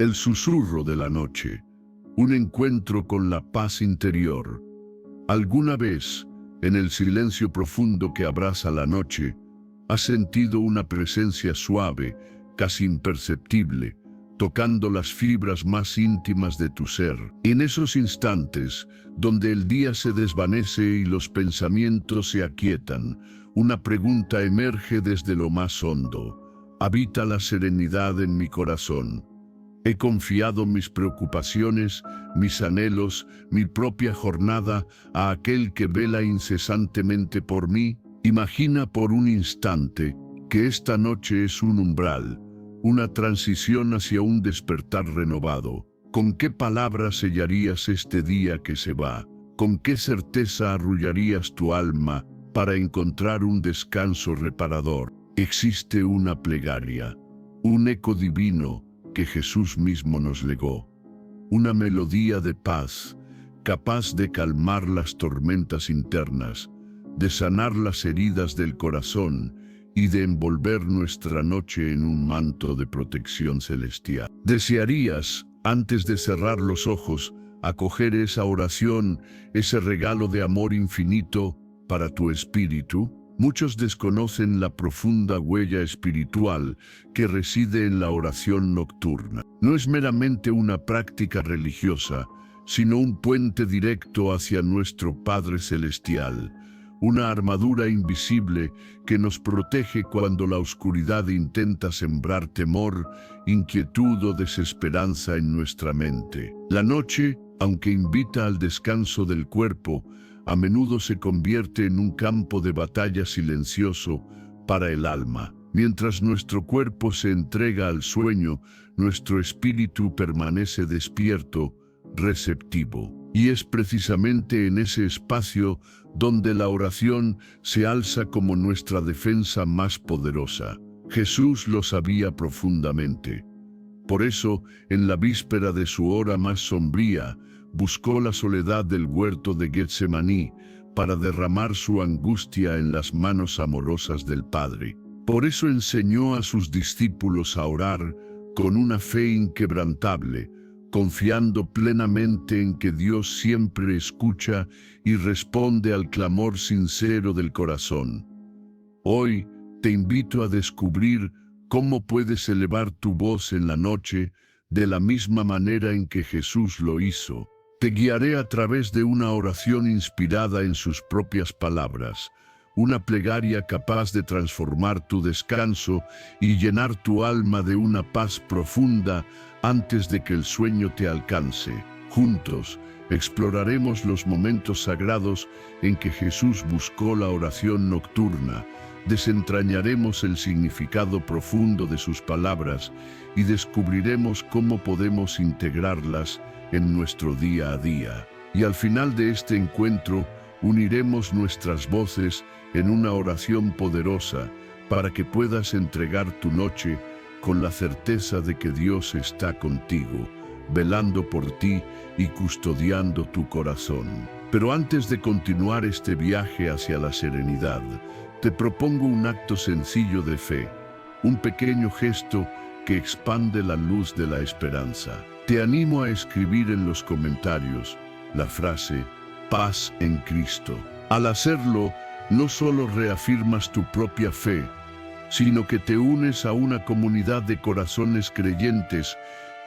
El susurro de la noche, un encuentro con la paz interior. ¿Alguna vez, en el silencio profundo que abraza la noche, has sentido una presencia suave, casi imperceptible, tocando las fibras más íntimas de tu ser? En esos instantes, donde el día se desvanece y los pensamientos se aquietan, una pregunta emerge desde lo más hondo. ¿Habita la serenidad en mi corazón? He confiado mis preocupaciones, mis anhelos, mi propia jornada a aquel que vela incesantemente por mí. Imagina por un instante que esta noche es un umbral, una transición hacia un despertar renovado. ¿Con qué palabras sellarías este día que se va? ¿Con qué certeza arrullarías tu alma para encontrar un descanso reparador? Existe una plegaria, un eco divino que Jesús mismo nos legó, una melodía de paz, capaz de calmar las tormentas internas, de sanar las heridas del corazón y de envolver nuestra noche en un manto de protección celestial. ¿Desearías, antes de cerrar los ojos, acoger esa oración, ese regalo de amor infinito para tu espíritu? Muchos desconocen la profunda huella espiritual que reside en la oración nocturna. No es meramente una práctica religiosa, sino un puente directo hacia nuestro Padre Celestial, una armadura invisible que nos protege cuando la oscuridad intenta sembrar temor, inquietud o desesperanza en nuestra mente. La noche, aunque invita al descanso del cuerpo, a menudo se convierte en un campo de batalla silencioso para el alma. Mientras nuestro cuerpo se entrega al sueño, nuestro espíritu permanece despierto, receptivo. Y es precisamente en ese espacio donde la oración se alza como nuestra defensa más poderosa. Jesús lo sabía profundamente. Por eso, en la víspera de su hora más sombría, buscó la soledad del huerto de Getsemaní para derramar su angustia en las manos amorosas del Padre. Por eso enseñó a sus discípulos a orar con una fe inquebrantable, confiando plenamente en que Dios siempre escucha y responde al clamor sincero del corazón. Hoy te invito a descubrir cómo puedes elevar tu voz en la noche de la misma manera en que Jesús lo hizo. Te guiaré a través de una oración inspirada en sus propias palabras, una plegaria capaz de transformar tu descanso y llenar tu alma de una paz profunda antes de que el sueño te alcance. Juntos, exploraremos los momentos sagrados en que Jesús buscó la oración nocturna, desentrañaremos el significado profundo de sus palabras y descubriremos cómo podemos integrarlas en nuestro día a día. Y al final de este encuentro, uniremos nuestras voces en una oración poderosa para que puedas entregar tu noche con la certeza de que Dios está contigo, velando por ti y custodiando tu corazón. Pero antes de continuar este viaje hacia la serenidad, te propongo un acto sencillo de fe, un pequeño gesto que expande la luz de la esperanza. Te animo a escribir en los comentarios la frase «Paz en Cristo». Al hacerlo, no solo reafirmas tu propia fe, sino que te unes a una comunidad de corazones creyentes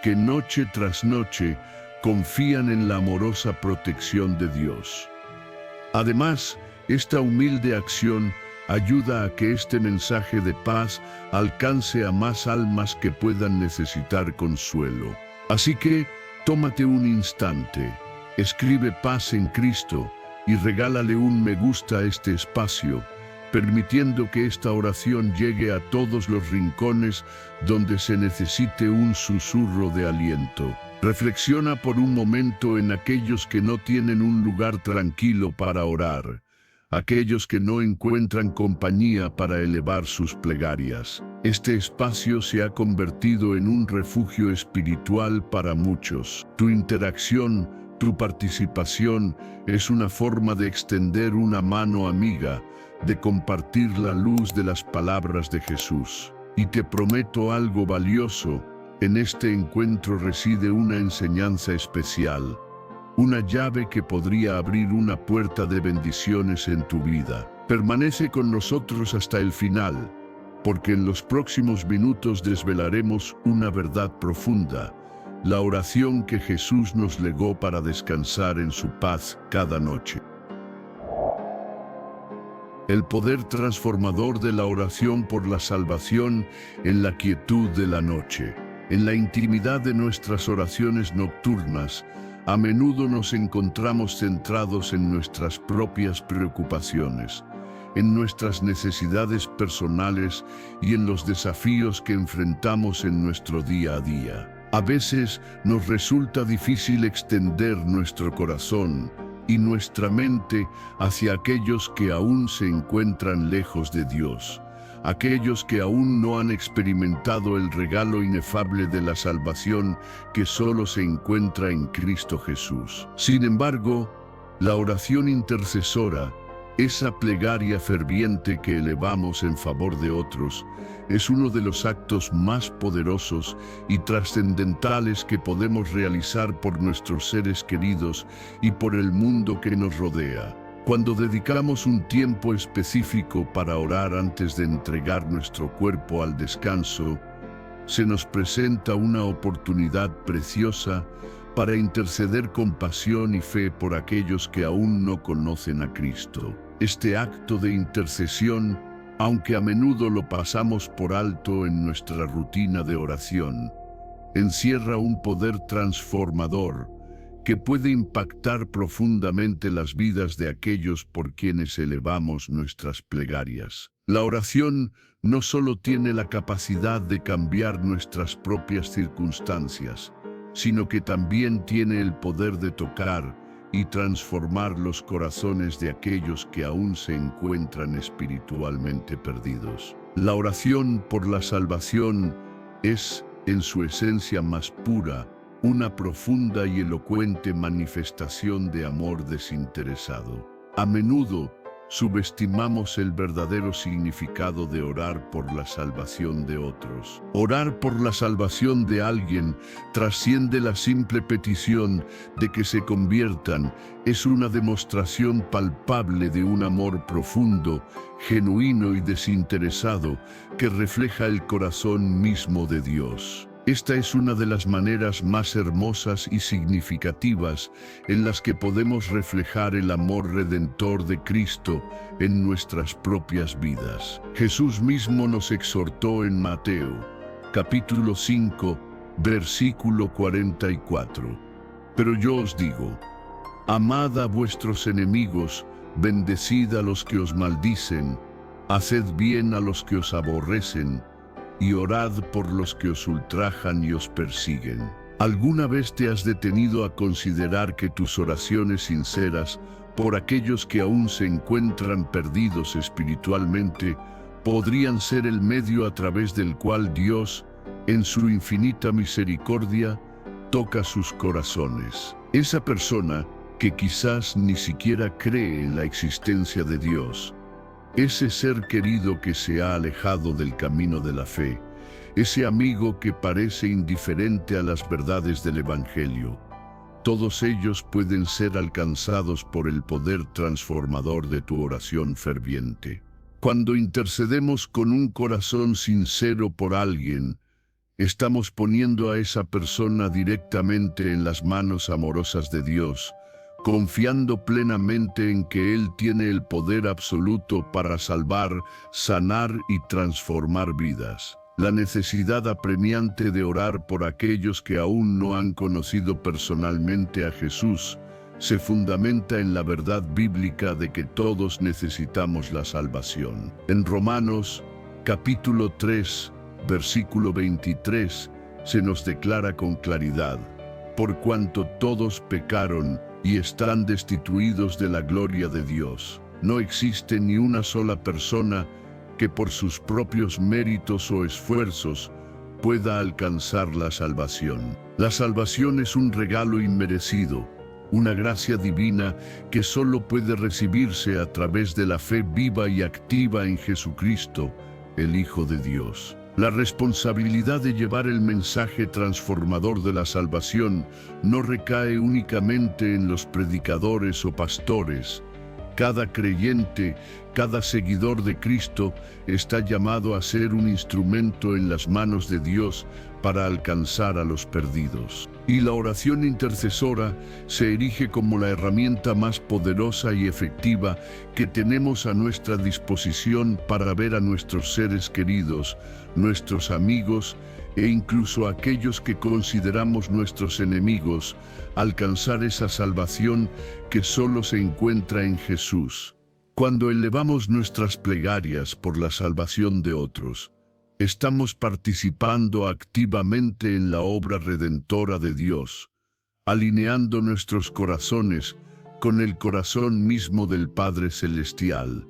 que noche tras noche confían en la amorosa protección de Dios. Además, esta humilde acción ayuda a que este mensaje de paz alcance a más almas que puedan necesitar consuelo. Así que, tómate un instante, escribe Paz en Cristo y regálale un me gusta a este espacio, permitiendo que esta oración llegue a todos los rincones donde se necesite un susurro de aliento. Reflexiona por un momento en aquellos que no tienen un lugar tranquilo para orar, aquellos que no encuentran compañía para elevar sus plegarias. Este espacio se ha convertido en un refugio espiritual para muchos. Tu interacción, tu participación es una forma de extender una mano amiga, de compartir la luz de las palabras de Jesús. Y te prometo algo valioso: En este encuentro reside una enseñanza especial, una llave que podría abrir una puerta de bendiciones en tu vida. Permanece con nosotros hasta el final, porque en los próximos minutos desvelaremos una verdad profunda, la oración que Jesús nos legó para descansar en su paz cada noche. El poder transformador de la oración por la salvación en la quietud de la noche. En la intimidad de nuestras oraciones nocturnas, a menudo nos encontramos centrados en nuestras propias preocupaciones, en nuestras necesidades personales y en los desafíos que enfrentamos en nuestro día a día. A veces nos resulta difícil extender nuestro corazón y nuestra mente hacia aquellos que aún se encuentran lejos de Dios, aquellos que aún no han experimentado el regalo inefable de la salvación que solo se encuentra en Cristo Jesús. Sin embargo, la oración intercesora, esa plegaria ferviente que elevamos en favor de otros, es uno de los actos más poderosos y trascendentales que podemos realizar por nuestros seres queridos y por el mundo que nos rodea. Cuando dedicamos un tiempo específico para orar antes de entregar nuestro cuerpo al descanso, se nos presenta una oportunidad preciosa para interceder con pasión y fe por aquellos que aún no conocen a Cristo. Este acto de intercesión, aunque a menudo lo pasamos por alto en nuestra rutina de oración, encierra un poder transformador que puede impactar profundamente las vidas de aquellos por quienes elevamos nuestras plegarias. La oración no solo tiene la capacidad de cambiar nuestras propias circunstancias, sino que también tiene el poder de tocar y transformar los corazones de aquellos que aún se encuentran espiritualmente perdidos. La oración por la salvación es, en su esencia más pura, una profunda y elocuente manifestación de amor desinteresado. A menudo subestimamos el verdadero significado de orar por la salvación de otros. Orar por la salvación de alguien trasciende la simple petición de que se conviertan. Es una demostración palpable de un amor profundo, genuino y desinteresado que refleja el corazón mismo de Dios. Esta es una de las maneras más hermosas y significativas en las que podemos reflejar el amor redentor de Cristo en nuestras propias vidas. Jesús mismo nos exhortó en Mateo, capítulo 5, versículo 44. Pero yo os digo, amad a vuestros enemigos, bendecid a los que os maldicen, haced bien a los que os aborrecen, y orad por los que os ultrajan y os persiguen. ¿Alguna vez te has detenido a considerar que tus oraciones sinceras por aquellos que aún se encuentran perdidos espiritualmente podrían ser el medio a través del cual Dios, en su infinita misericordia, toca sus corazones? Esa persona que quizás ni siquiera cree en la existencia de Dios, ese ser querido que se ha alejado del camino de la fe, ese amigo que parece indiferente a las verdades del Evangelio, todos ellos pueden ser alcanzados por el poder transformador de tu oración ferviente. Cuando intercedemos con un corazón sincero por alguien, estamos poniendo a esa persona directamente en las manos amorosas de Dios, confiando plenamente en que Él tiene el poder absoluto para salvar, sanar y transformar vidas. La necesidad apremiante de orar por aquellos que aún no han conocido personalmente a Jesús se fundamenta en la verdad bíblica de que todos necesitamos la salvación. En Romanos, capítulo 3, versículo 23, se nos declara con claridad: por cuanto todos pecaron y están destituidos de la gloria de Dios. No existe ni una sola persona que por sus propios méritos o esfuerzos pueda alcanzar la salvación. La salvación es un regalo inmerecido, una gracia divina que solo puede recibirse a través de la fe viva y activa en Jesucristo, el Hijo de Dios. La responsabilidad de llevar el mensaje transformador de la salvación no recae únicamente en los predicadores o pastores. Cada creyente, cada seguidor de Cristo está llamado a ser un instrumento en las manos de Dios para alcanzar a los perdidos. Y la oración intercesora se erige como la herramienta más poderosa y efectiva que tenemos a nuestra disposición para ver a nuestros seres queridos, nuestros amigos e incluso aquellos que consideramos nuestros enemigos, alcanzar esa salvación que solo se encuentra en Jesús. Cuando elevamos nuestras plegarias por la salvación de otros, estamos participando activamente en la obra redentora de Dios, alineando nuestros corazones con el corazón mismo del Padre Celestial,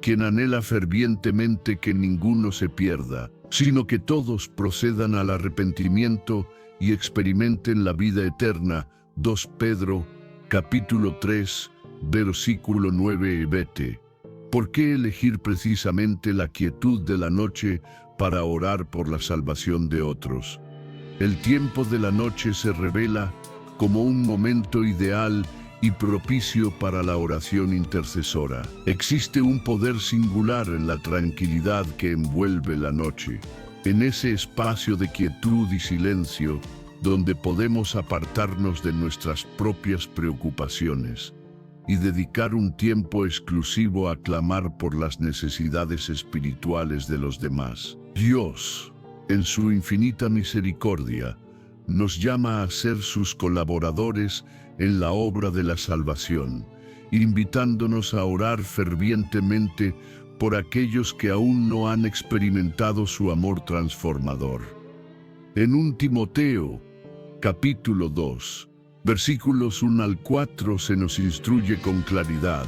quien anhela fervientemente que ninguno se pierda, sino que todos procedan al arrepentimiento y experimenten la vida eterna. 2 Pedro, capítulo 3, versículo 9-20. ¿Por qué elegir precisamente la quietud de la noche para orar por la salvación de otros? El tiempo de la noche se revela como un momento ideal y propicio para la oración intercesora. Existe un poder singular en la tranquilidad que envuelve la noche. En ese espacio de quietud y silencio, donde podemos apartarnos de nuestras propias preocupaciones y dedicar un tiempo exclusivo a clamar por las necesidades espirituales de los demás. Dios, en su infinita misericordia, nos llama a ser sus colaboradores en la obra de la salvación, invitándonos a orar fervientemente por aquellos que aún no han experimentado su amor transformador. En 1 Timoteo, capítulo 2, versículos 1-4 se nos instruye con claridad.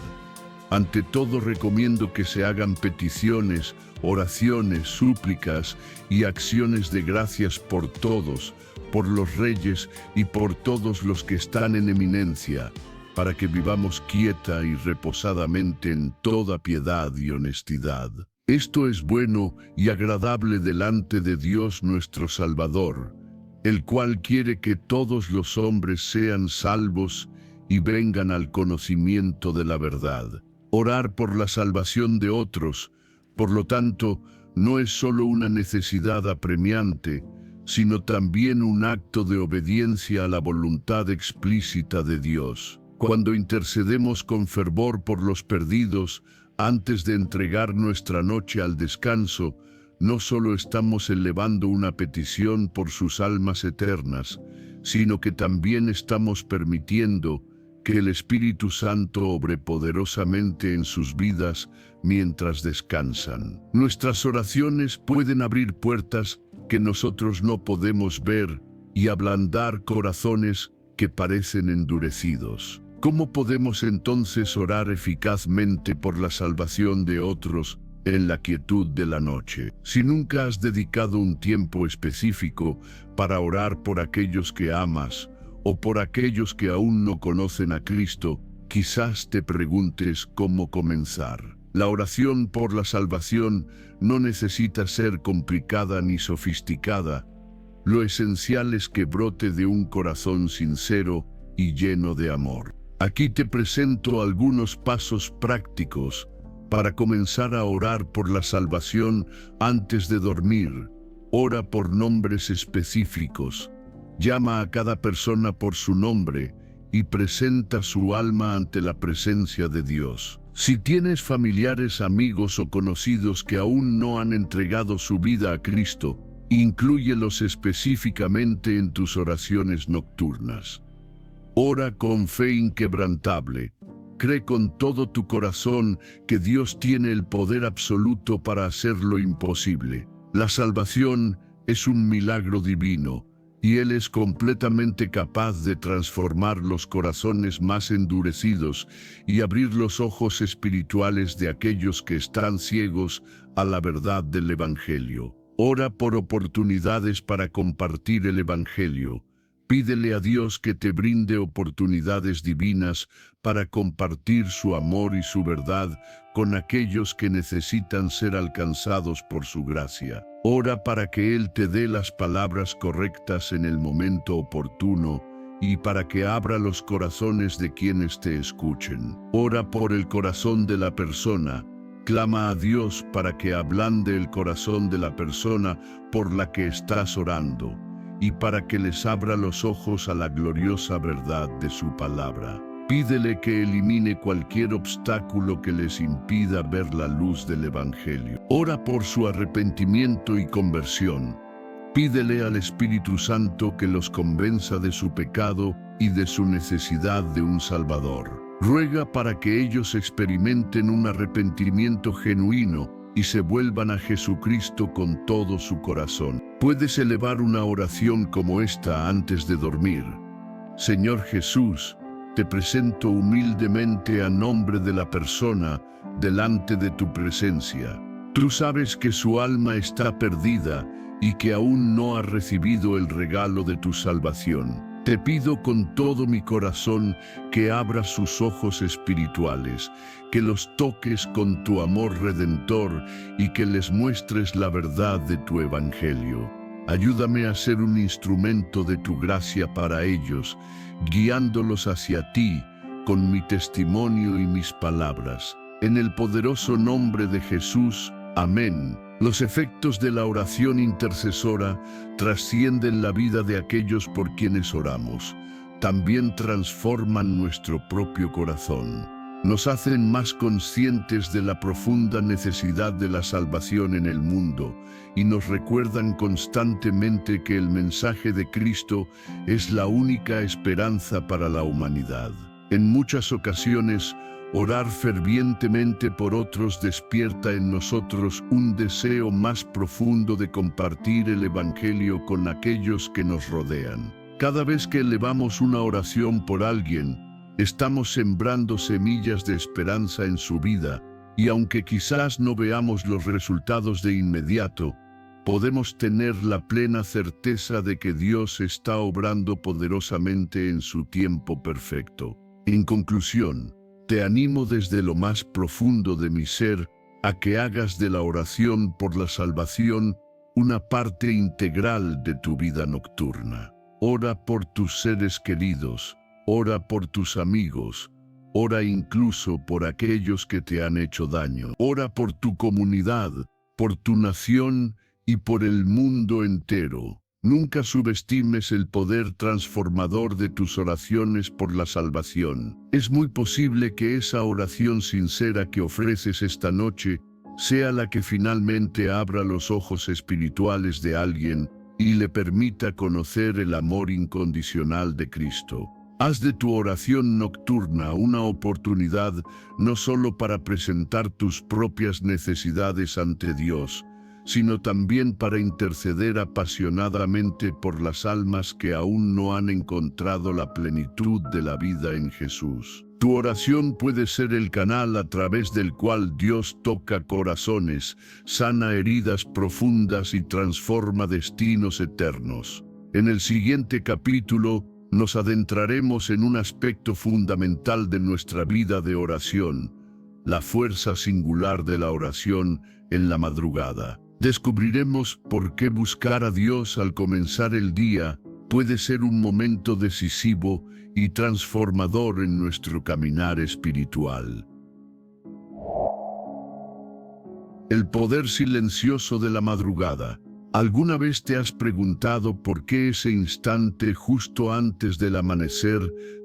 Ante todo recomiendo que se hagan peticiones, oraciones, súplicas y acciones de gracias por todos, por los reyes y por todos los que están en eminencia, para que vivamos quieta y reposadamente en toda piedad y honestidad. Esto es bueno y agradable delante de Dios nuestro Salvador, el cual quiere que todos los hombres sean salvos y vengan al conocimiento de la verdad. Orar por la salvación de otros, por lo tanto, no es solo una necesidad apremiante, sino también un acto de obediencia a la voluntad explícita de Dios. Cuando intercedemos con fervor por los perdidos, antes de entregar nuestra noche al descanso, no solo estamos elevando una petición por sus almas eternas, sino que también estamos permitiendo que el Espíritu Santo obre poderosamente en sus vidas mientras descansan. Nuestras oraciones pueden abrir puertas que nosotros no podemos ver y ablandar corazones que parecen endurecidos. ¿Cómo podemos entonces orar eficazmente por la salvación de otros en la quietud de la noche? Si nunca has dedicado un tiempo específico para orar por aquellos que amas o por aquellos que aún no conocen a Cristo, quizás te preguntes cómo comenzar. La oración por la salvación no necesita ser complicada ni sofisticada. Lo esencial es que brote de un corazón sincero y lleno de amor. Aquí te presento algunos pasos prácticos para comenzar a orar por la salvación antes de dormir. Ora por nombres específicos. Llama a cada persona por su nombre y presenta su alma ante la presencia de Dios. Si tienes familiares, amigos o conocidos que aún no han entregado su vida a Cristo, inclúyelos específicamente en tus oraciones nocturnas. Ora con fe inquebrantable. Cree con todo tu corazón que Dios tiene el poder absoluto para hacer lo imposible. La salvación es un milagro divino, y Él es completamente capaz de transformar los corazones más endurecidos y abrir los ojos espirituales de aquellos que están ciegos a la verdad del Evangelio. Ora por oportunidades para compartir el Evangelio. Pídele a Dios que te brinde oportunidades divinas para compartir su amor y su verdad con aquellos que necesitan ser alcanzados por su gracia. Ora para que Él te dé las palabras correctas en el momento oportuno y para que abra los corazones de quienes te escuchen. Ora por el corazón de la persona. Clama a Dios para que ablande el corazón de la persona por la que estás orando y para que les abra los ojos a la gloriosa verdad de su palabra. Pídele que elimine cualquier obstáculo que les impida ver la luz del Evangelio. Ora por su arrepentimiento y conversión. Pídele al Espíritu Santo que los convenza de su pecado y de su necesidad de un Salvador. Ruega para que ellos experimenten un arrepentimiento genuino y se vuelvan a Jesucristo con todo su corazón. Puedes elevar una oración como esta antes de dormir. Señor Jesús, te presento humildemente a nombre de la persona delante de tu presencia. Tú sabes que su alma está perdida y que aún no ha recibido el regalo de tu salvación. Te pido con todo mi corazón que abras sus ojos espirituales, que los toques con tu amor redentor y que les muestres la verdad de tu Evangelio. Ayúdame a ser un instrumento de tu gracia para ellos, guiándolos hacia ti con mi testimonio y mis palabras. En el poderoso nombre de Jesús, amén. Los efectos de la oración intercesora trascienden la vida de aquellos por quienes oramos. También transforman nuestro propio corazón. Nos hacen más conscientes de la profunda necesidad de la salvación en el mundo y nos recuerdan constantemente que el mensaje de Cristo es la única esperanza para la humanidad. En muchas ocasiones, orar fervientemente por otros despierta en nosotros un deseo más profundo de compartir el Evangelio con aquellos que nos rodean. Cada vez que elevamos una oración por alguien, estamos sembrando semillas de esperanza en su vida, y aunque quizás no veamos los resultados de inmediato, podemos tener la plena certeza de que Dios está obrando poderosamente en su tiempo perfecto. En conclusión, te animo desde lo más profundo de mi ser a que hagas de la oración por la salvación una parte integral de tu vida nocturna. Ora por tus seres queridos, ora por tus amigos, ora incluso por aquellos que te han hecho daño. Ora por tu comunidad, por tu nación y por el mundo entero. Nunca subestimes el poder transformador de tus oraciones por la salvación. Es muy posible que esa oración sincera que ofreces esta noche sea la que finalmente abra los ojos espirituales de alguien y le permita conocer el amor incondicional de Cristo. Haz de tu oración nocturna una oportunidad no solo para presentar tus propias necesidades ante Dios, sino también para interceder apasionadamente por las almas que aún no han encontrado la plenitud de la vida en Jesús. Tu oración puede ser el canal a través del cual Dios toca corazones, sana heridas profundas y transforma destinos eternos. En el siguiente capítulo, nos adentraremos en un aspecto fundamental de nuestra vida de oración, la fuerza singular de la oración en la madrugada. Descubriremos por qué buscar a Dios al comenzar el día puede ser un momento decisivo y transformador en nuestro caminar espiritual. El poder silencioso de la madrugada. ¿Alguna vez te has preguntado por qué ese instante justo antes del amanecer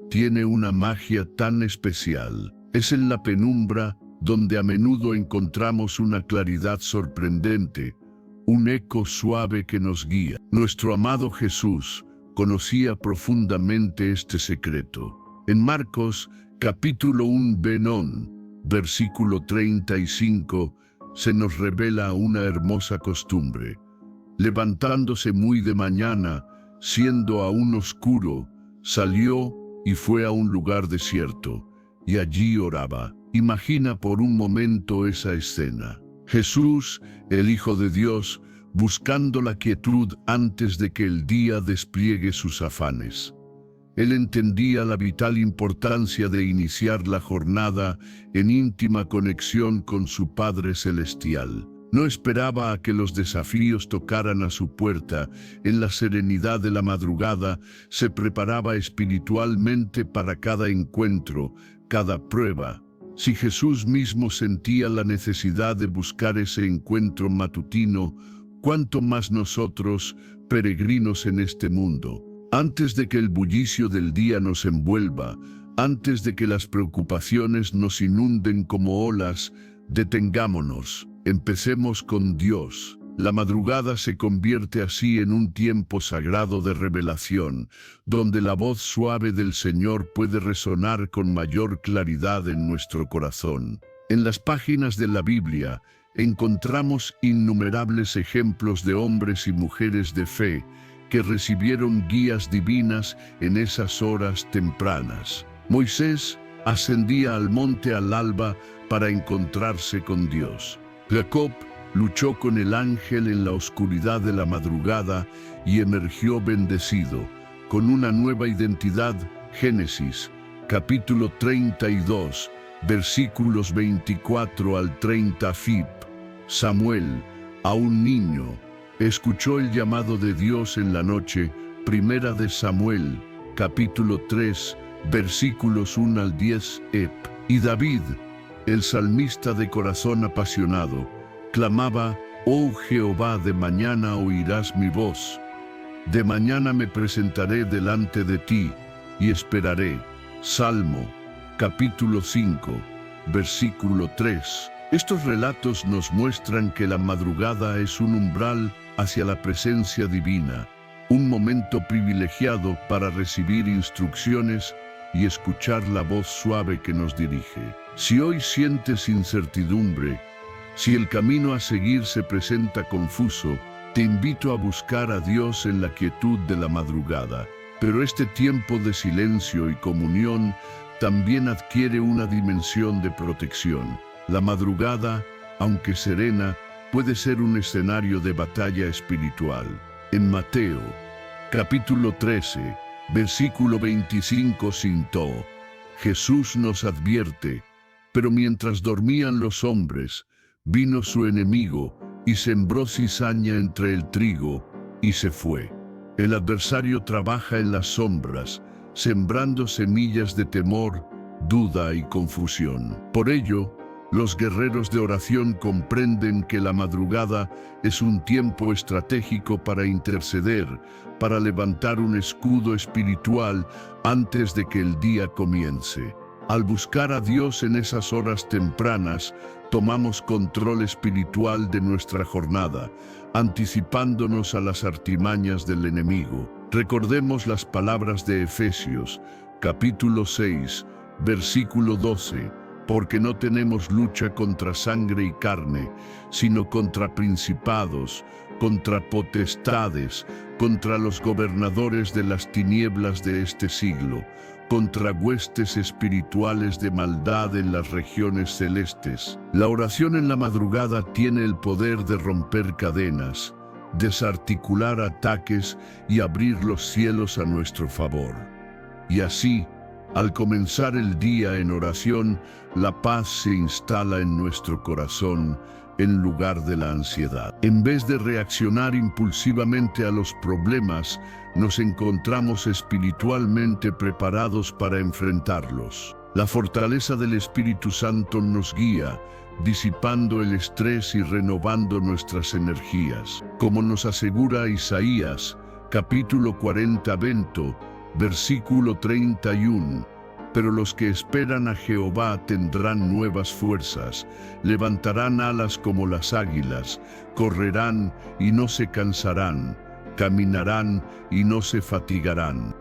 tiene una magia tan especial? Es en la penumbra donde a menudo encontramos una claridad sorprendente, un eco suave que nos guía. Nuestro amado Jesús conocía profundamente este secreto. En Marcos, capítulo 1, versículo 35, se nos revela una hermosa costumbre. Levantándose muy de mañana, siendo aún oscuro, salió y fue a un lugar desierto, y allí oraba. Imagina por un momento esa escena. Jesús, el Hijo de Dios, buscando la quietud antes de que el día despliegue sus afanes. Él entendía la vital importancia de iniciar la jornada en íntima conexión con su Padre Celestial. No esperaba a que los desafíos tocaran a su puerta. En la serenidad de la madrugada se preparaba espiritualmente para cada encuentro, cada prueba. Si Jesús mismo sentía la necesidad de buscar ese encuentro matutino, ¿cuánto más nosotros, peregrinos en este mundo? Antes de que el bullicio del día nos envuelva, antes de que las preocupaciones nos inunden como olas, detengámonos. Empecemos con Dios. La madrugada se convierte así en un tiempo sagrado de revelación, donde la voz suave del Señor puede resonar con mayor claridad en nuestro corazón. En las páginas de la Biblia encontramos innumerables ejemplos de hombres y mujeres de fe que recibieron guías divinas en esas horas tempranas. Moisés ascendía al monte al alba para encontrarse con Dios. Jacob luchó con el ángel en la oscuridad de la madrugada y emergió bendecido, con una nueva identidad. Génesis, capítulo 32, versículos 24 al 30. Fib. Samuel, aún niño, escuchó el llamado de Dios en la noche. Primera de Samuel, capítulo 3, versículos 1 al 10. Y David, el salmista de corazón apasionado, clamaba: «Oh Jehová, de mañana oirás mi voz. De mañana me presentaré delante de ti y esperaré». Salmo, capítulo 5, versículo 3. Estos relatos nos muestran que la madrugada es un umbral hacia la presencia divina, un momento privilegiado para recibir instrucciones y escuchar la voz suave que nos dirige. Si hoy sientes incertidumbre, si el camino a seguir se presenta confuso, te invito a buscar a Dios en la quietud de la madrugada. Pero este tiempo de silencio y comunión también adquiere una dimensión de protección. La madrugada, aunque serena, puede ser un escenario de batalla espiritual. En Mateo, capítulo 13, versículo 25, Jesús nos advierte: «Pero mientras dormían los hombres, vino su enemigo y sembró cizaña entre el trigo y se fue». El adversario trabaja en las sombras, sembrando semillas de temor, duda y confusión. Por ello, los guerreros de oración comprenden que la madrugada es un tiempo estratégico para interceder, para levantar un escudo espiritual antes de que el día comience. Al buscar a Dios en esas horas tempranas, tomamos control espiritual de nuestra jornada, anticipándonos a las artimañas del enemigo. Recordemos las palabras de Efesios, capítulo 6, versículo 12. «Porque no tenemos lucha contra sangre y carne, sino contra principados, contra potestades, contra los gobernadores de las tinieblas de este siglo, contra huestes espirituales de maldad en las regiones celestes». La oración en la madrugada tiene el poder de romper cadenas, desarticular ataques y abrir los cielos a nuestro favor. Y así, al comenzar el día en oración, la paz se instala en nuestro corazón en lugar de la ansiedad. En vez de reaccionar impulsivamente a los problemas, nos encontramos espiritualmente preparados para enfrentarlos. La fortaleza del Espíritu Santo nos guía, disipando el estrés y renovando nuestras energías. Como nos asegura Isaías, capítulo 40, versículo 31, «Pero los que esperan a Jehová tendrán nuevas fuerzas, levantarán alas como las águilas, correrán y no se cansarán, caminarán y no se fatigarán».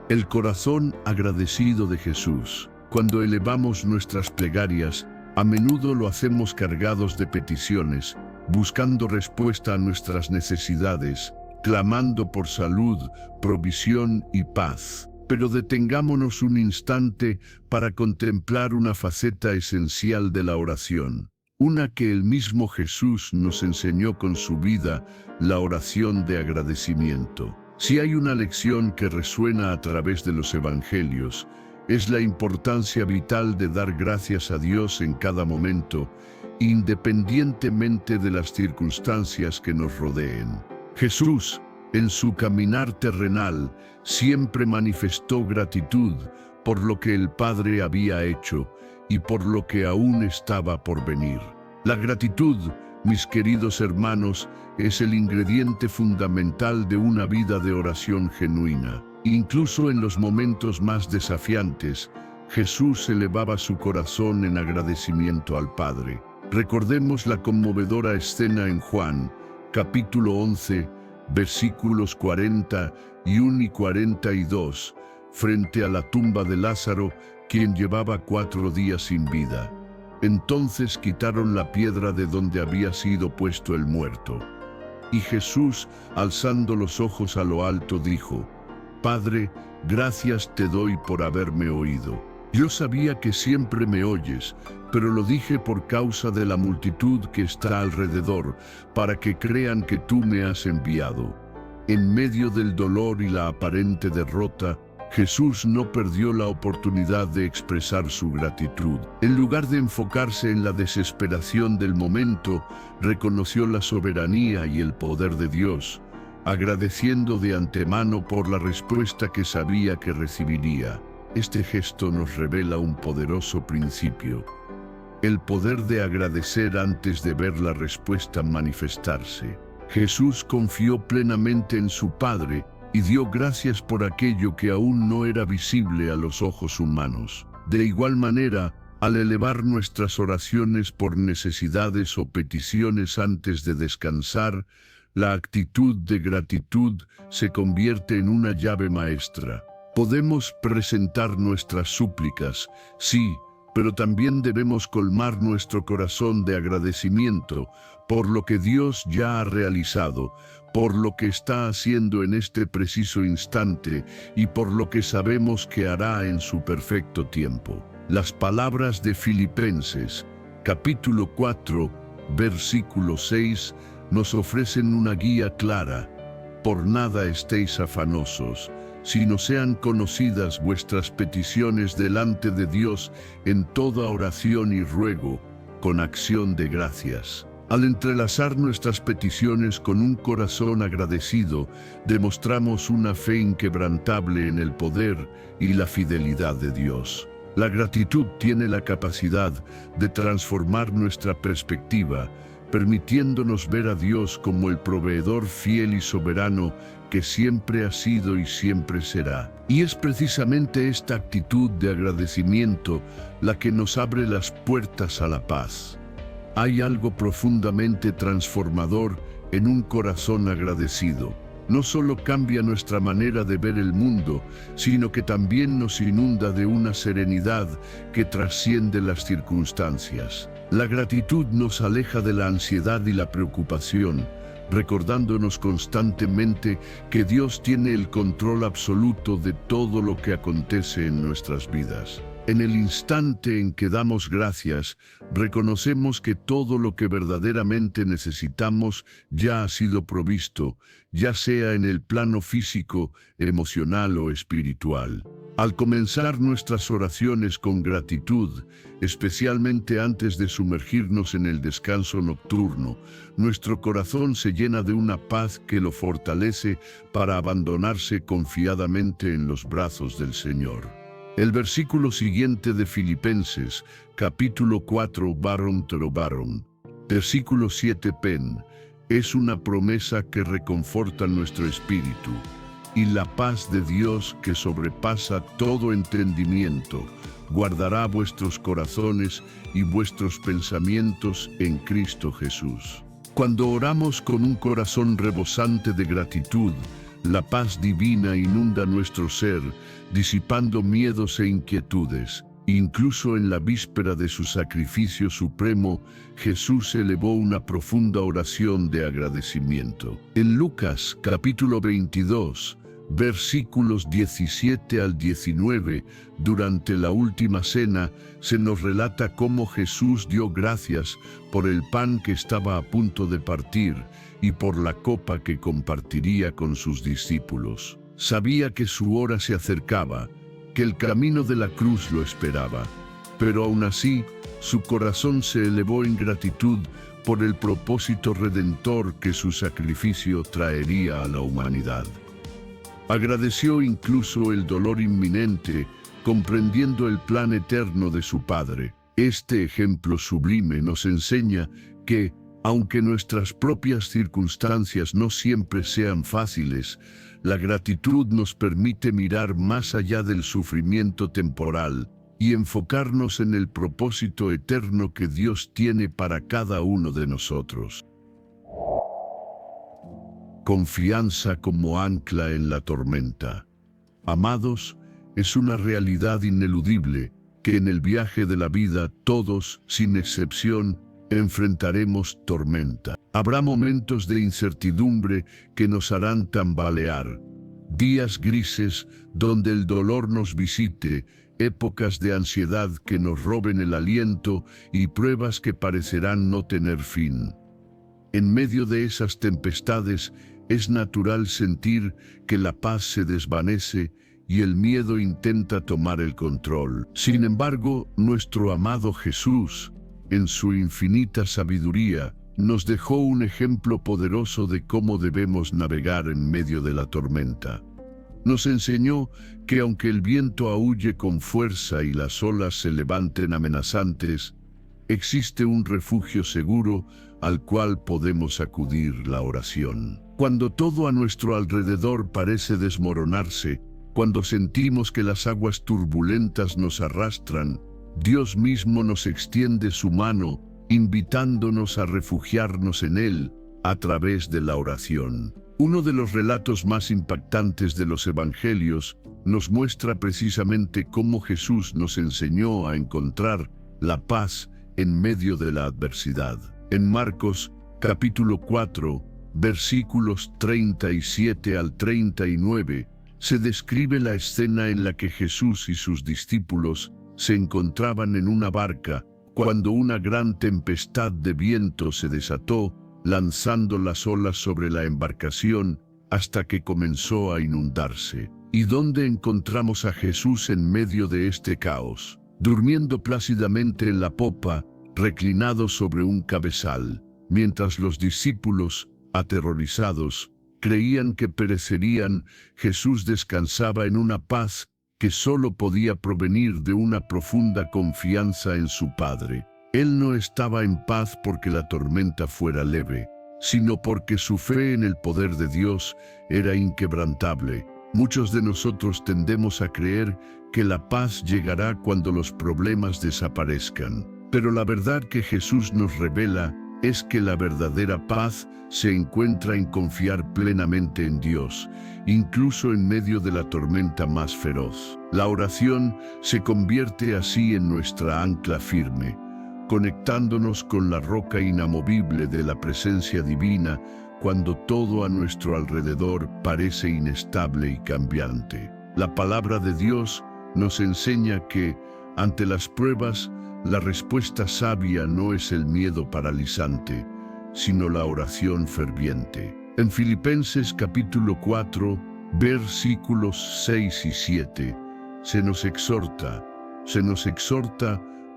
El corazón agradecido de Jesús. Cuando elevamos nuestras plegarias, a menudo lo hacemos cargados de peticiones, buscando respuesta a nuestras necesidades, clamando por salud, provisión y paz. Pero detengámonos un instante para contemplar una faceta esencial de la oración, una que el mismo Jesús nos enseñó con su vida: la oración de agradecimiento. Si hay una lección que resuena a través de los evangelios, es la importancia vital de dar gracias a Dios en cada momento, independientemente de las circunstancias que nos rodeen. Jesús, en su caminar terrenal, siempre manifestó gratitud por lo que el Padre había hecho y por lo que aún estaba por venir. La gratitud, mis queridos hermanos, es el ingrediente fundamental de una vida de oración genuina. Incluso en los momentos más desafiantes, Jesús elevaba su corazón en agradecimiento al Padre. Recordemos la conmovedora escena en Juan, capítulo 11, versículos 41 y 42, frente a la tumba de Lázaro, quien llevaba 4 días sin vida. Entonces quitaron la piedra de donde había sido puesto el muerto. Y Jesús, alzando los ojos a lo alto, dijo: Padre, gracias te doy por haberme oído. Yo sabía que siempre me oyes, pero lo dije por causa de la multitud que está alrededor, para que crean que tú me has enviado. En medio del dolor y la aparente derrota, Jesús no perdió la oportunidad de expresar su gratitud. En lugar de enfocarse en la desesperación del momento, reconoció la soberanía y el poder de Dios, agradeciendo de antemano por la respuesta que sabía que recibiría. Este gesto nos revela un poderoso principio: el poder de agradecer antes de ver la respuesta manifestarse. Jesús confió plenamente en su Padre y dio gracias por aquello que aún no era visible a los ojos humanos. De igual manera, al elevar nuestras oraciones por necesidades o peticiones antes de descansar, la actitud de gratitud se convierte en una llave maestra. Podemos presentar nuestras súplicas, sí, pero también debemos colmar nuestro corazón de agradecimiento por lo que Dios ya ha realizado, por lo que está haciendo en este preciso instante y por lo que sabemos que hará en su perfecto tiempo. Las palabras de Filipenses, capítulo 4, versículo 6, nos ofrecen una guía clara. Por nada estéis afanosos, sino sean conocidas vuestras peticiones delante de Dios en toda oración y ruego, con acción de gracias. Al entrelazar nuestras peticiones con un corazón agradecido, demostramos una fe inquebrantable en el poder y la fidelidad de Dios. La gratitud tiene la capacidad de transformar nuestra perspectiva, permitiéndonos ver a Dios como el proveedor fiel y soberano que siempre ha sido y siempre será. Y es precisamente esta actitud de agradecimiento la que nos abre las puertas a la paz. Hay algo profundamente transformador en un corazón agradecido. No solo cambia nuestra manera de ver el mundo, sino que también nos inunda de una serenidad que trasciende las circunstancias. La gratitud nos aleja de la ansiedad y la preocupación, recordándonos constantemente que Dios tiene el control absoluto de todo lo que acontece en nuestras vidas. En el instante en que damos gracias, reconocemos que todo lo que verdaderamente necesitamos ya ha sido provisto, ya sea en el plano físico, emocional o espiritual. Al comenzar nuestras oraciones con gratitud, especialmente antes de sumergirnos en el descanso nocturno, nuestro corazón se llena de una paz que lo fortalece para abandonarse confiadamente en los brazos del Señor. El versículo siguiente de Filipenses, capítulo 4, versículo 7 pen, es una promesa que reconforta nuestro espíritu. Y la paz de Dios, que sobrepasa todo entendimiento, guardará vuestros corazones y vuestros pensamientos en Cristo Jesús. Cuando oramos con un corazón rebosante de gratitud, la paz divina inunda nuestro ser, disipando miedos e inquietudes. Incluso en la víspera de su sacrificio supremo, Jesús elevó una profunda oración de agradecimiento. En Lucas, capítulo 22, versículos 17 al 19, durante la última cena, se nos relata cómo Jesús dio gracias por el pan que estaba a punto de partir y por la copa que compartiría con sus discípulos. Sabía que su hora se acercaba, que el camino de la cruz lo esperaba. Pero aún así, su corazón se elevó en gratitud por el propósito redentor que su sacrificio traería a la humanidad. Agradeció incluso el dolor inminente, comprendiendo el plan eterno de su Padre. Este ejemplo sublime nos enseña que, aunque nuestras propias circunstancias no siempre sean fáciles, la gratitud nos permite mirar más allá del sufrimiento temporal y enfocarnos en el propósito eterno que Dios tiene para cada uno de nosotros. Confianza como ancla en la tormenta. Amados, es una realidad ineludible que en el viaje de la vida todos, sin excepción, enfrentaremos tormenta. Habrá momentos de incertidumbre que nos harán tambalear, días grises donde el dolor nos visite, épocas de ansiedad que nos roben el aliento y pruebas que parecerán no tener fin. En medio de esas tempestades es natural sentir que la paz se desvanece y el miedo intenta tomar el control. Sin embargo, nuestro amado Jesús, en su infinita sabiduría, nos dejó un ejemplo poderoso de cómo debemos navegar en medio de la tormenta. Nos enseñó que aunque el viento aúlle con fuerza y las olas se levanten amenazantes, existe un refugio seguro al cual podemos acudir: la oración. Cuando todo a nuestro alrededor parece desmoronarse, cuando sentimos que las aguas turbulentas nos arrastran, Dios mismo nos extiende su mano, invitándonos a refugiarnos en Él a través de la oración. Uno de los relatos más impactantes de los Evangelios nos muestra precisamente cómo Jesús nos enseñó a encontrar la paz en medio de la adversidad. En Marcos, capítulo 4, versículos 37 al 39, se describe la escena en la que Jesús y sus discípulos se encontraban en una barca cuando una gran tempestad de viento se desató, lanzando las olas sobre la embarcación hasta que comenzó a inundarse. ¿Y dónde encontramos a Jesús en medio de este caos? Durmiendo plácidamente en la popa, reclinado sobre un cabezal, mientras los discípulos, aterrorizados, creían que perecerían. Jesús descansaba en una paz que solo podía provenir de una profunda confianza en su Padre. Él no estaba en paz porque la tormenta fuera leve, sino porque su fe en el poder de Dios era inquebrantable. Muchos de nosotros tendemos a creer que la paz llegará cuando los problemas desaparezcan, pero la verdad que Jesús nos revela es que la verdadera paz se encuentra en confiar plenamente en Dios, incluso en medio de la tormenta más feroz. La oración se convierte así en nuestra ancla firme, conectándonos con la roca inamovible de la presencia divina cuando todo a nuestro alrededor parece inestable y cambiante. La palabra de Dios nos enseña que, ante las pruebas, la respuesta sabia no es el miedo paralizante, sino la oración ferviente. En Filipenses capítulo 4, versículos 6 y 7, se nos exhorta,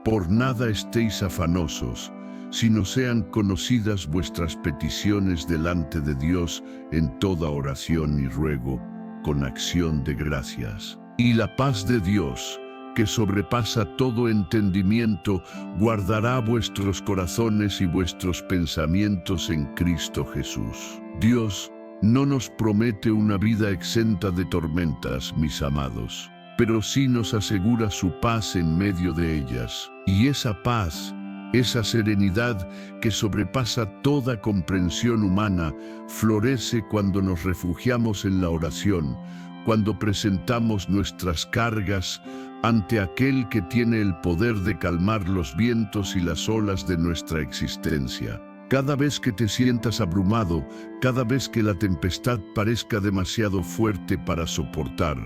por nada estéis afanosos, sino sean conocidas vuestras peticiones delante de Dios en toda oración y ruego, con acción de gracias. Y la paz de Dios, que sobrepasa todo entendimiento, guardará vuestros corazones y vuestros pensamientos en Cristo Jesús. Dios no nos promete una vida exenta de tormentas, mis amados, pero sí nos asegura su paz en medio de ellas. Y esa paz, esa serenidad que sobrepasa toda comprensión humana, florece cuando nos refugiamos en la oración, cuando presentamos nuestras cargas ante aquel que tiene el poder de calmar los vientos y las olas de nuestra existencia. Cada vez que te sientas abrumado, cada vez que la tempestad parezca demasiado fuerte para soportar,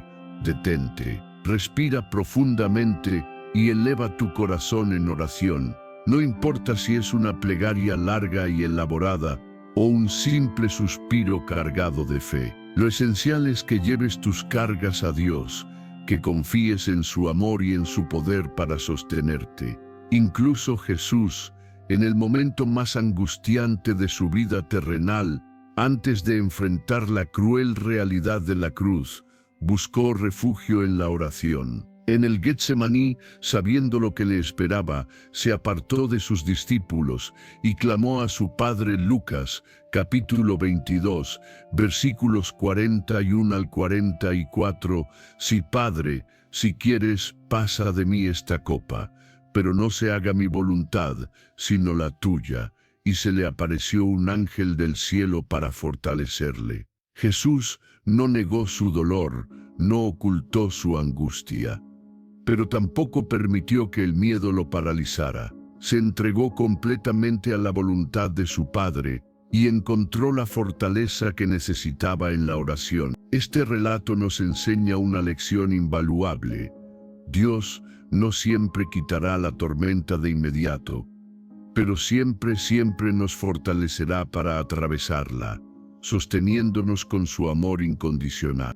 detente, respira profundamente y eleva tu corazón en oración. No importa si es una plegaria larga y elaborada o un simple suspiro cargado de fe. Lo esencial es que lleves tus cargas a Dios, que confíes en su amor y en su poder para sostenerte. Incluso Jesús, en el momento más angustiante de su vida terrenal, antes de enfrentar la cruel realidad de la cruz, buscó refugio en la oración. En el Getsemaní, sabiendo lo que le esperaba, se apartó de sus discípulos y clamó a su padre. Lucas, capítulo 22, versículos 41 al 44, «Sí, Padre, si quieres, pasa de mí esta copa, pero no se haga mi voluntad, sino la tuya». Y se le apareció un ángel del cielo para fortalecerle. Jesús no negó su dolor, no ocultó su angustia, pero tampoco permitió que el miedo lo paralizara. Se entregó completamente a la voluntad de su Padre y encontró la fortaleza que necesitaba en la oración. Este relato nos enseña una lección invaluable. Dios no siempre quitará la tormenta de inmediato, pero siempre nos fortalecerá para atravesarla, sosteniéndonos con su amor incondicional.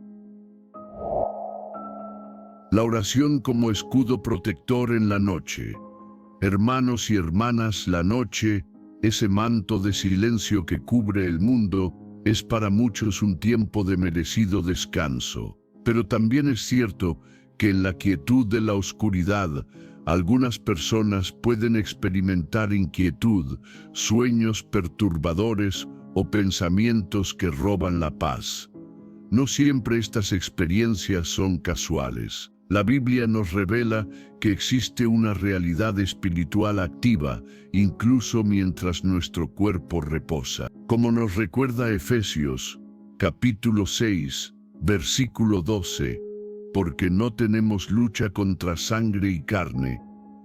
La oración como escudo protector en la noche. Hermanos y hermanas, la noche, ese manto de silencio que cubre el mundo, es para muchos un tiempo de merecido descanso. Pero también es cierto que en la quietud de la oscuridad, algunas personas pueden experimentar inquietud, sueños perturbadores o pensamientos que roban la paz. No siempre estas experiencias son casuales. La Biblia nos revela que existe una realidad espiritual activa, incluso mientras nuestro cuerpo reposa. Como nos recuerda Efesios, capítulo 6, versículo 12, «Porque no tenemos lucha contra sangre y carne,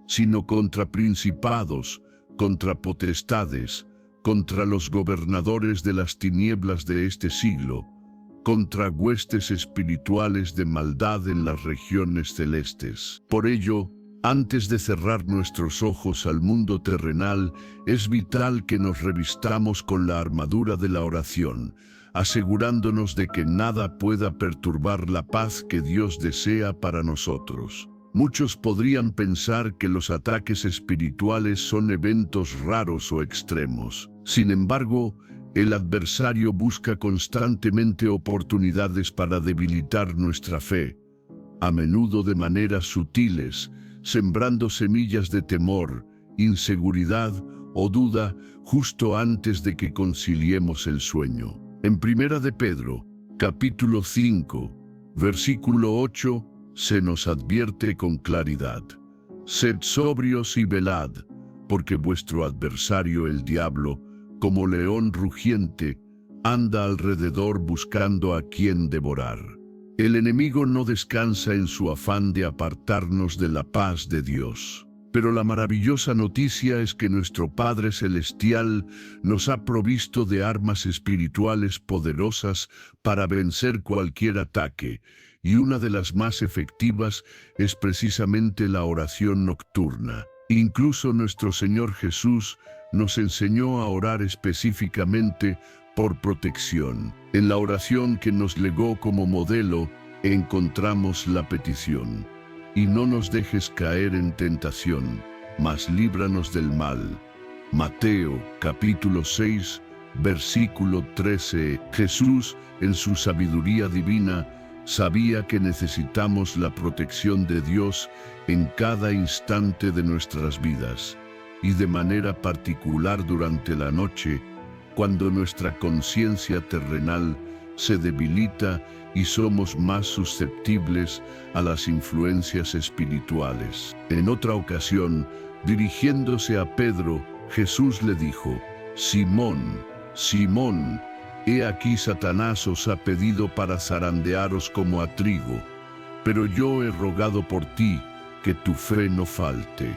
sino contra principados, contra potestades, contra los gobernadores de las tinieblas de este siglo, contra huestes espirituales de maldad en las regiones celestes». Por ello, antes de cerrar nuestros ojos al mundo terrenal, es vital que nos revistamos con la armadura de la oración, asegurándonos de que nada pueda perturbar la paz que Dios desea para nosotros. Muchos podrían pensar que los ataques espirituales son eventos raros o extremos. Sin embargo, el adversario busca constantemente oportunidades para debilitar nuestra fe, a menudo de maneras sutiles, sembrando semillas de temor, inseguridad o duda justo antes de que conciliemos el sueño. En Primera de Pedro, capítulo 5, versículo 8, se nos advierte con claridad: «Sed sobrios y velad, porque vuestro adversario el diablo, como león rugiente, anda alrededor buscando a quien devorar». El enemigo no descansa en su afán de apartarnos de la paz de Dios. Pero la maravillosa noticia es que nuestro Padre Celestial nos ha provisto de armas espirituales poderosas para vencer cualquier ataque, y una de las más efectivas es precisamente la oración nocturna. Incluso nuestro Señor Jesús nos enseñó a orar específicamente por protección. En la oración que nos legó como modelo, encontramos la petición: «Y no nos dejes caer en tentación, mas líbranos del mal». Mateo, capítulo 6, versículo 13. Jesús, en su sabiduría divina, sabía que necesitamos la protección de Dios en cada instante de nuestras vidas, y de manera particular durante la noche, cuando nuestra conciencia terrenal se debilita y somos más susceptibles a las influencias espirituales. En otra ocasión, dirigiéndose a Pedro, Jesús le dijo: «Simón, Simón, he aquí Satanás os ha pedido para zarandearos como a trigo, pero yo he rogado por ti que tu fe no falte».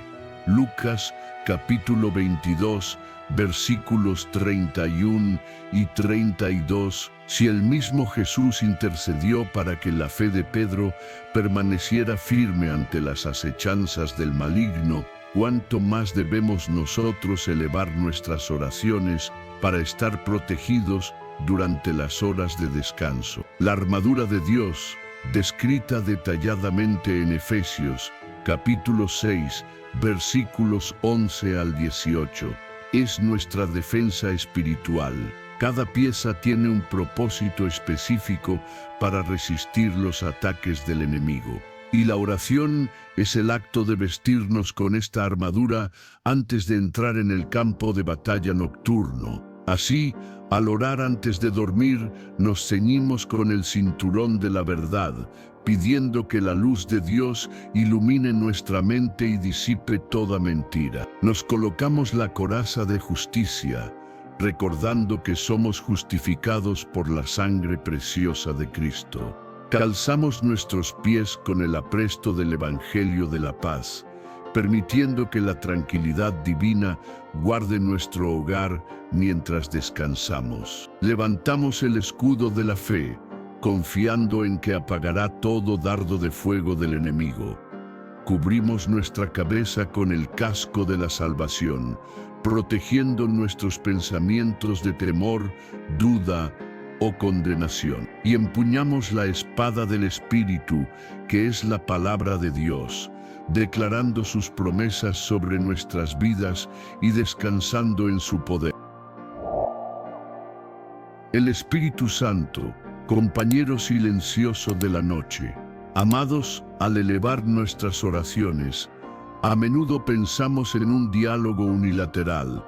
Lucas, capítulo 22, versículos 31 y 32. Si el mismo Jesús intercedió para que la fe de Pedro permaneciera firme ante las acechanzas del maligno, ¿cuánto más debemos nosotros elevar nuestras oraciones para estar protegidos durante las horas de descanso? La armadura de Dios descrita detalladamente en Efesios, capítulo 6, versículos 11 al 18, es nuestra defensa espiritual. Cada pieza tiene un propósito específico para resistir los ataques del enemigo. Y la oración es el acto de vestirnos con esta armadura antes de entrar en el campo de batalla nocturno. Así, al orar antes de dormir, nos ceñimos con el cinturón de la verdad, pidiendo que la luz de Dios ilumine nuestra mente y disipe toda mentira. Nos colocamos la coraza de justicia, recordando que somos justificados por la sangre preciosa de Cristo. Calzamos nuestros pies con el apresto del Evangelio de la paz, permitiendo que la tranquilidad divina guarde nuestro hogar mientras descansamos. Levantamos el escudo de la fe, confiando en que apagará todo dardo de fuego del enemigo. Cubrimos nuestra cabeza con el casco de la salvación, protegiendo nuestros pensamientos de temor, duda o condenación. Y empuñamos la espada del Espíritu, que es la palabra de Dios, declarando sus promesas sobre nuestras vidas y descansando en su poder. El Espíritu Santo, compañero silencioso de la noche. Amados, al elevar nuestras oraciones, a menudo pensamos en un diálogo unilateral,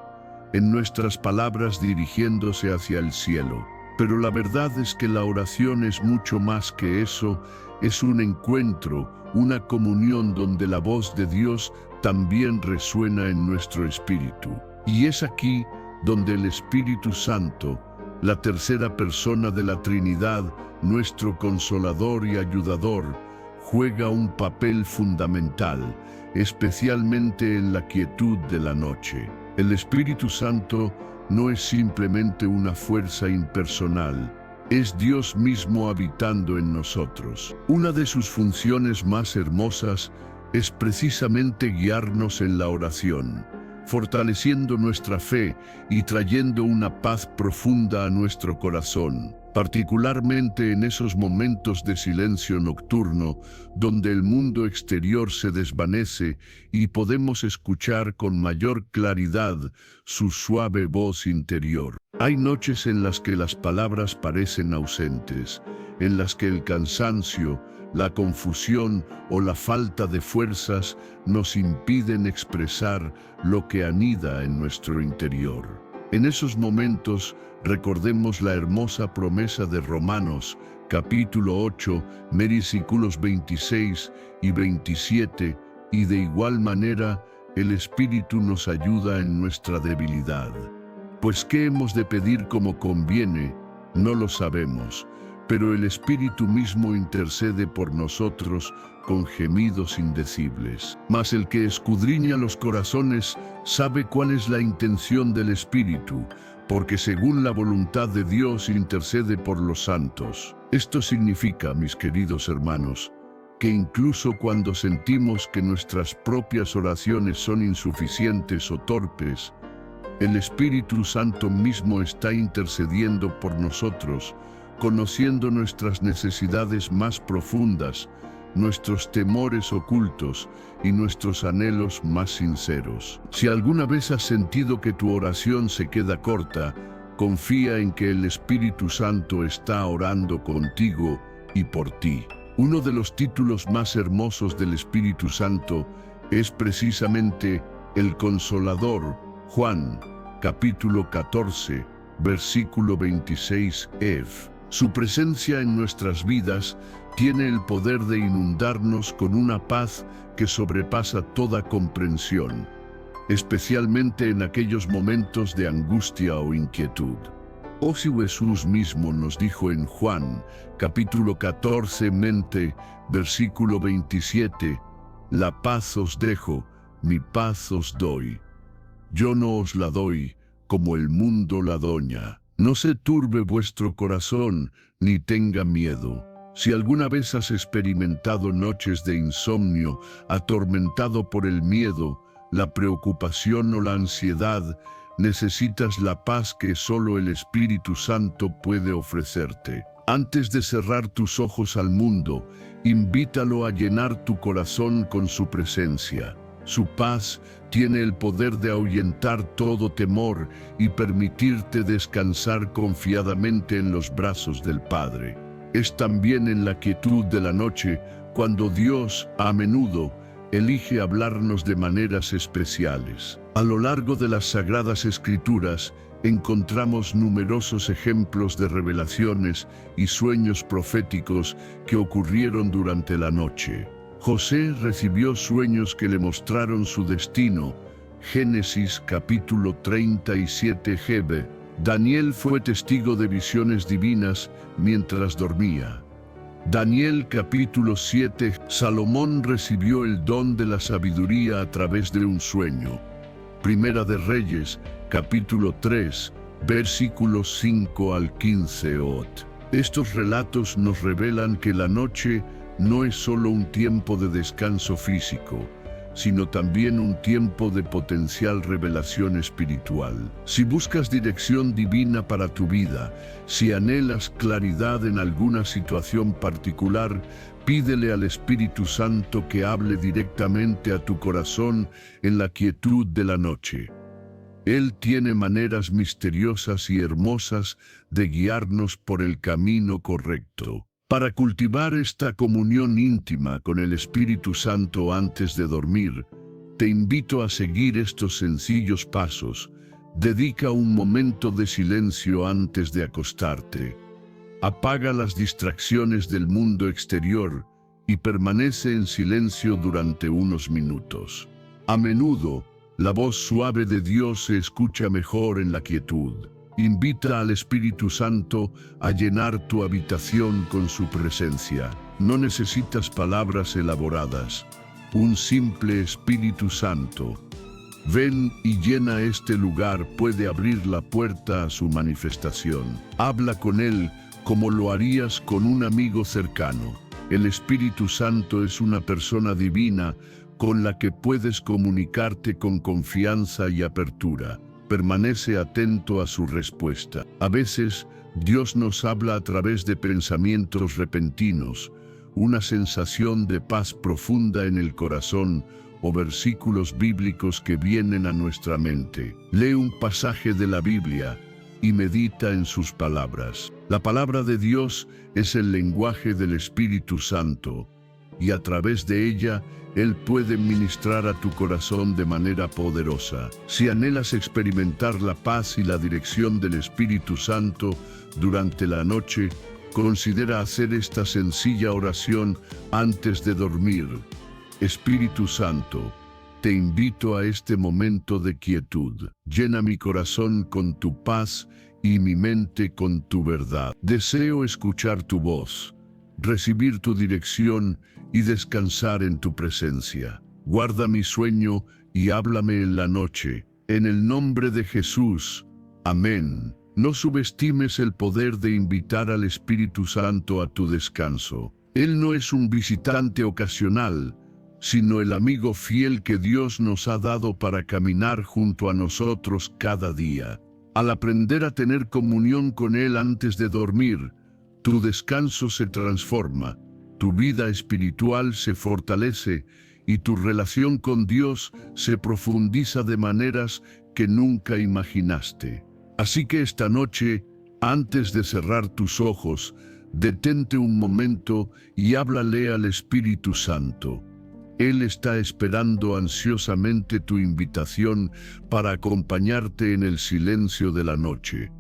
en nuestras palabras dirigiéndose hacia el cielo. Pero la verdad es que la oración es mucho más que eso, es un encuentro, una comunión donde la voz de Dios también resuena en nuestro espíritu. Y es aquí donde el Espíritu Santo, la tercera persona de la Trinidad, nuestro consolador y ayudador, juega un papel fundamental, especialmente en la quietud de la noche. El Espíritu Santo no es simplemente una fuerza impersonal, es Dios mismo habitando en nosotros. Una de sus funciones más hermosas es precisamente guiarnos en la oración, fortaleciendo nuestra fe y trayendo una paz profunda a nuestro corazón, particularmente en esos momentos de silencio nocturno donde el mundo exterior se desvanece y podemos escuchar con mayor claridad su suave voz interior. Hay noches en las que las palabras parecen ausentes, en las que el cansancio, la confusión o la falta de fuerzas nos impiden expresar lo que anida en nuestro interior. En esos momentos, recordemos la hermosa promesa de Romanos, capítulo 8, versículos 26 y 27, y de igual manera, el Espíritu nos ayuda en nuestra debilidad. Pues ¿qué hemos de pedir como conviene? No lo sabemos, pero el Espíritu mismo intercede por nosotros con gemidos indecibles. Mas el que escudriña los corazones sabe cuál es la intención del Espíritu, porque según la voluntad de Dios intercede por los santos. Esto significa, mis queridos hermanos, que incluso cuando sentimos que nuestras propias oraciones son insuficientes o torpes, el Espíritu Santo mismo está intercediendo por nosotros, conociendo nuestras necesidades más profundas, nuestros temores ocultos y nuestros anhelos más sinceros. Si alguna vez has sentido que tu oración se queda corta, confía en que el Espíritu Santo está orando contigo y por ti. Uno de los títulos más hermosos del Espíritu Santo es precisamente el Consolador. Juan, capítulo 14, versículo 26f. Su presencia en nuestras vidas tiene el poder de inundarnos con una paz que sobrepasa toda comprensión, especialmente en aquellos momentos de angustia o inquietud. O si Jesús mismo nos dijo en Juan, capítulo 14, versículo 27, «La paz os dejo, mi paz os doy. Yo no os la doy como el mundo la doña. No se turbe vuestro corazón, ni tenga miedo». Si alguna vez has experimentado noches de insomnio, atormentado por el miedo, la preocupación o la ansiedad, necesitas la paz que solo el Espíritu Santo puede ofrecerte. Antes de cerrar tus ojos al mundo, invítalo a llenar tu corazón con su presencia. Su paz tiene el poder de ahuyentar todo temor y permitirte descansar confiadamente en los brazos del Padre. Es también en la quietud de la noche cuando Dios, a menudo, elige hablarnos de maneras especiales. A lo largo de las Sagradas Escrituras, encontramos numerosos ejemplos de revelaciones y sueños proféticos que ocurrieron durante la noche. José recibió sueños que le mostraron su destino. Génesis capítulo 37 Daniel fue testigo de visiones divinas mientras dormía. Daniel capítulo 7 Salomón recibió el don de la sabiduría a través de un sueño. Primera de Reyes capítulo 3 versículos 5 al 15. Estos relatos nos revelan que la noche no es solo un tiempo de descanso físico, sino también un tiempo de potencial revelación espiritual. Si buscas dirección divina para tu vida, si anhelas claridad en alguna situación particular, pídele al Espíritu Santo que hable directamente a tu corazón en la quietud de la noche. Él tiene maneras misteriosas y hermosas de guiarnos por el camino correcto. Para cultivar esta comunión íntima con el Espíritu Santo antes de dormir, te invito a seguir estos sencillos pasos. Dedica un momento de silencio antes de acostarte. Apaga las distracciones del mundo exterior y permanece en silencio durante unos minutos. A menudo, la voz suave de Dios se escucha mejor en la quietud. Invita al Espíritu Santo a llenar tu habitación con su presencia. No necesitas palabras elaboradas. Un simple Espíritu Santo. Ven y llena este lugar, puede abrir la puerta a su manifestación. Habla con Él como lo harías con un amigo cercano. El Espíritu Santo es una persona divina con la que puedes comunicarte con confianza y apertura. Permanece atento a su respuesta. A veces, Dios nos habla a través de pensamientos repentinos, una sensación de paz profunda en el corazón o versículos bíblicos que vienen a nuestra mente. Lee un pasaje de la Biblia y medita en sus palabras. La palabra de Dios es el lenguaje del Espíritu Santo, y a través de ella, Él puede ministrar a tu corazón de manera poderosa. Si anhelas experimentar la paz y la dirección del Espíritu Santo durante la noche, considera hacer esta sencilla oración antes de dormir. Espíritu Santo, te invito a este momento de quietud. Llena mi corazón con tu paz y mi mente con tu verdad. Deseo escuchar tu voz, recibir tu dirección y descansar en tu presencia. Guarda mi sueño y háblame en la noche. En el nombre de Jesús. Amén. No subestimes el poder de invitar al Espíritu Santo a tu descanso. Él no es un visitante ocasional, sino el amigo fiel que Dios nos ha dado para caminar junto a nosotros cada día. Al aprender a tener comunión con Él antes de dormir, tu descanso se transforma, tu vida espiritual se fortalece y tu relación con Dios se profundiza de maneras que nunca imaginaste. Así que esta noche, antes de cerrar tus ojos, detente un momento y háblale al Espíritu Santo. Él está esperando ansiosamente tu invitación para acompañarte en el silencio de la noche.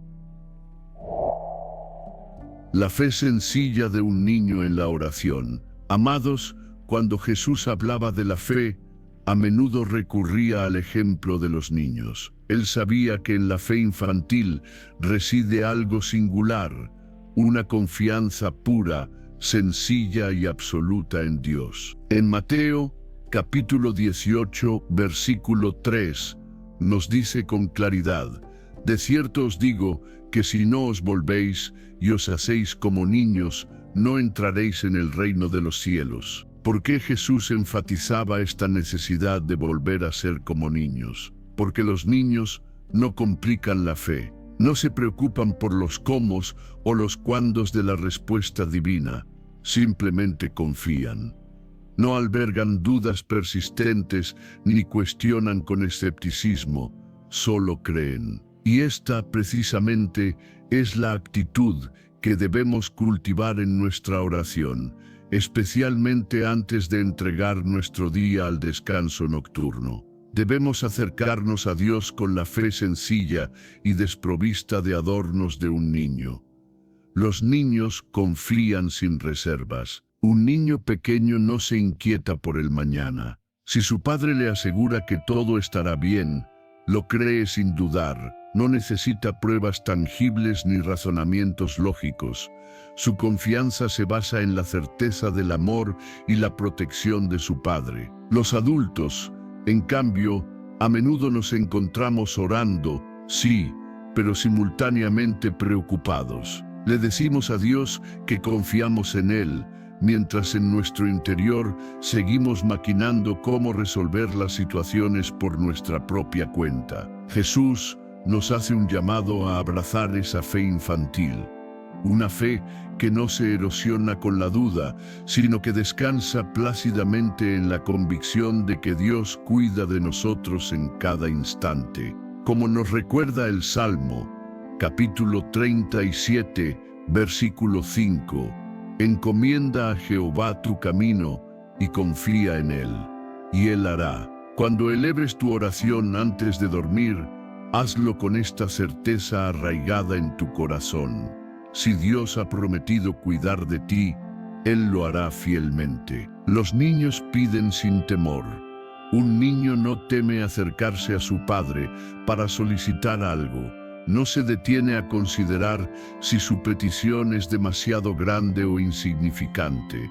La fe sencilla de un niño en la oración. Amados, cuando Jesús hablaba de la fe, a menudo recurría al ejemplo de los niños. Él sabía que en la fe infantil reside algo singular, una confianza pura, sencilla y absoluta en Dios. En Mateo, capítulo 18, versículo 3, nos dice con claridad: de cierto os digo que si no os volvéis y os hacéis como niños, no entraréis en el reino de los cielos. ¿Por qué Jesús enfatizaba esta necesidad de volver a ser como niños? Porque los niños no complican la fe. No se preocupan por los cómo o los cuándos de la respuesta divina, simplemente confían. No albergan dudas persistentes ni cuestionan con escepticismo, solo creen. Y esta precisamente es la actitud que debemos cultivar en nuestra oración, especialmente antes de entregar nuestro día al descanso nocturno. Debemos acercarnos a Dios con la fe sencilla y desprovista de adornos de un niño. Los niños confían sin reservas. Un niño pequeño no se inquieta por el mañana. Si su padre le asegura que todo estará bien, lo cree sin dudar. No necesita pruebas tangibles ni razonamientos lógicos. Su confianza se basa en la certeza del amor y la protección de su padre. Los adultos, en cambio, a menudo nos encontramos orando, sí, pero simultáneamente preocupados. Le decimos a Dios que confiamos en Él, mientras en nuestro interior seguimos maquinando cómo resolver las situaciones por nuestra propia cuenta. Jesús nos hace un llamado a abrazar esa fe infantil, una fe que no se erosiona con la duda, sino que descansa plácidamente en la convicción de que Dios cuida de nosotros en cada instante. Como nos recuerda el Salmo, capítulo 37, versículo 5, encomienda a Jehová tu camino y confía en Él, y Él hará. Cuando eleves tu oración antes de dormir, hazlo con esta certeza arraigada en tu corazón. Si Dios ha prometido cuidar de ti, Él lo hará fielmente. Los niños piden sin temor. Un niño no teme acercarse a su padre para solicitar algo. No se detiene a considerar si su petición es demasiado grande o insignificante.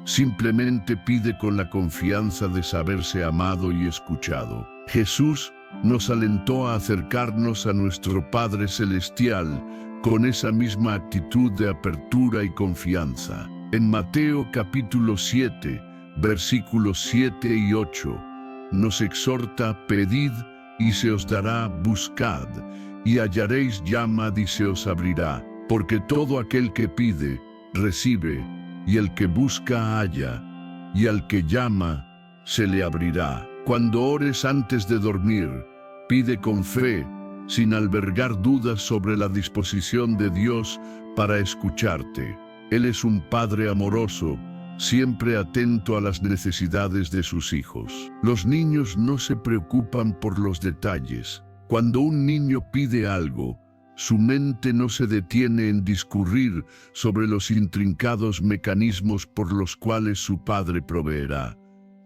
Simplemente pide con la confianza de saberse amado y escuchado. Jesús nos alentó a acercarnos a nuestro Padre Celestial con esa misma actitud de apertura y confianza. En Mateo capítulo 7, versículos 7 y 8, nos exhorta: pedid y se os dará, buscad y hallaréis, llamad y se os abrirá, porque todo aquel que pide, recibe, y el que busca, halla, y al que llama, se le abrirá. Cuando ores antes de dormir, pide con fe, sin albergar dudas sobre la disposición de Dios para escucharte. Él es un Padre amoroso, siempre atento a las necesidades de sus hijos. Los niños no se preocupan por los detalles. Cuando un niño pide algo, su mente no se detiene en discurrir sobre los intrincados mecanismos por los cuales su padre proveerá.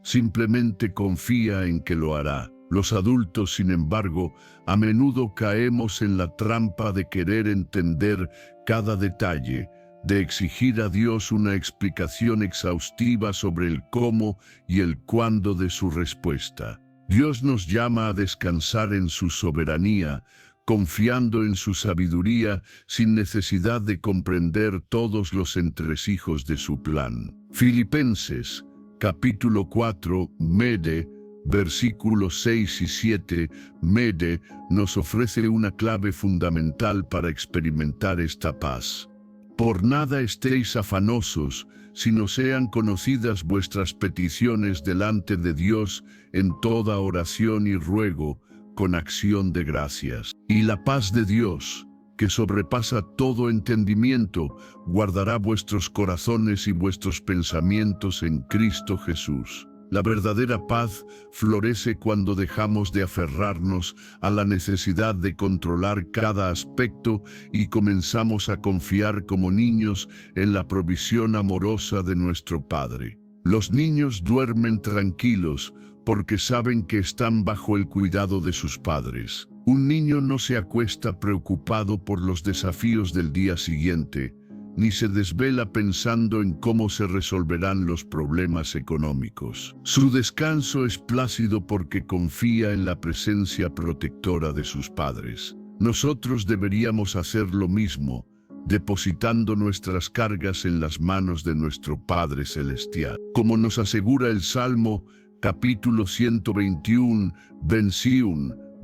Simplemente confía en que lo hará. Los adultos, sin embargo, a menudo caemos en la trampa de querer entender cada detalle, de exigir a Dios una explicación exhaustiva sobre el cómo y el cuándo de su respuesta. Dios nos llama a descansar en su soberanía, confiando en su sabiduría sin necesidad de comprender todos los entresijos de su plan. Filipenses, capítulo 4, Mede, versículos 6 y 7, Mede nos ofrece una clave fundamental para experimentar esta paz. Por nada estéis afanosos, sino sean conocidas vuestras peticiones delante de Dios en toda oración y ruego, con acción de gracias. Y la paz de Dios, que sobrepasa todo entendimiento, guardará vuestros corazones y vuestros pensamientos en Cristo Jesús. La verdadera paz florece cuando dejamos de aferrarnos a la necesidad de controlar cada aspecto y comenzamos a confiar como niños en la provisión amorosa de nuestro Padre. Los niños duermen tranquilos porque saben que están bajo el cuidado de sus padres. Un niño no se acuesta preocupado por los desafíos del día siguiente, ni se desvela pensando en cómo se resolverán los problemas económicos. Su descanso es plácido porque confía en la presencia protectora de sus padres. Nosotros deberíamos hacer lo mismo, depositando nuestras cargas en las manos de nuestro Padre Celestial. Como nos asegura el Salmo, capítulo 121,